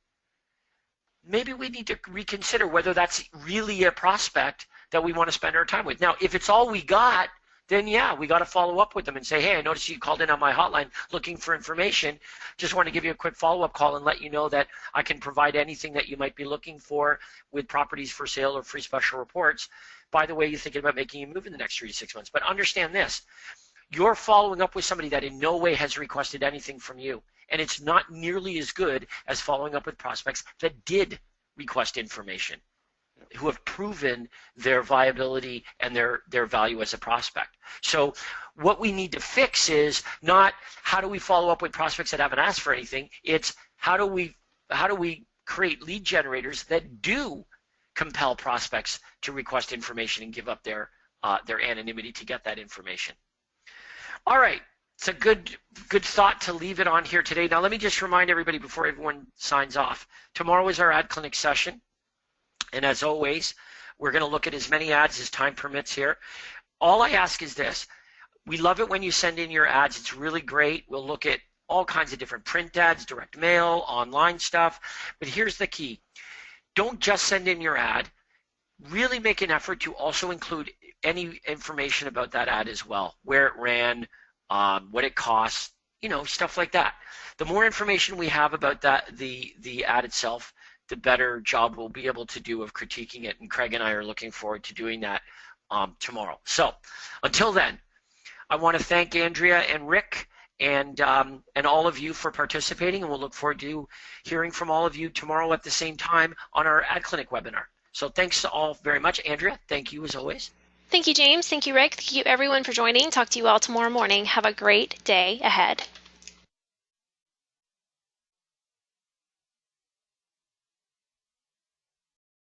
Speaker 3: Maybe we need to reconsider whether that's really a prospect that we want to spend our time with. Now, if it's all we got, then yeah, we got to follow up with them and say, hey, I noticed you called in on my hotline looking for information. Just want to give you a quick follow-up call and let you know that I can provide anything that you might be looking for with properties for sale or free special reports. By the way, you're thinking about making a move in the next 3 to 6 months. But understand this, you're following up with somebody that in no way has requested anything from you. And it's not nearly as good as following up with prospects that did request information, who have proven their viability and their value as a prospect. So what we need to fix is not how do we follow up with prospects that haven't asked for anything, it's how do we create lead generators that do compel prospects to request information and give up their anonymity to get that information. All right, it's a good thought to leave it on here today. Now let me just remind everybody before everyone signs off. Tomorrow is our ad clinic session. And as always, we're going to look at as many ads as time permits here. All I ask is this. We love it when you send in your ads. It's really great. We'll look at all kinds of different print ads, direct mail, online stuff. But here's the key. Don't just send in your ad. Really make an effort to also include any information about that ad as well, where it ran, what it costs, stuff like that. The more information we have about that, the ad itself, the better job we'll be able to do of critiquing it. And Craig and I are looking forward to doing that tomorrow. So until then, I want to thank Andrea and Rick and all of you for participating, and we'll look forward to hearing from all of you tomorrow at the same time on our Ad Clinic webinar. So thanks to all very much. Andrea, thank you as always.
Speaker 2: Thank you, James. Thank you, Rick. Thank you, everyone, for joining. Talk to you all tomorrow morning. Have a great day ahead.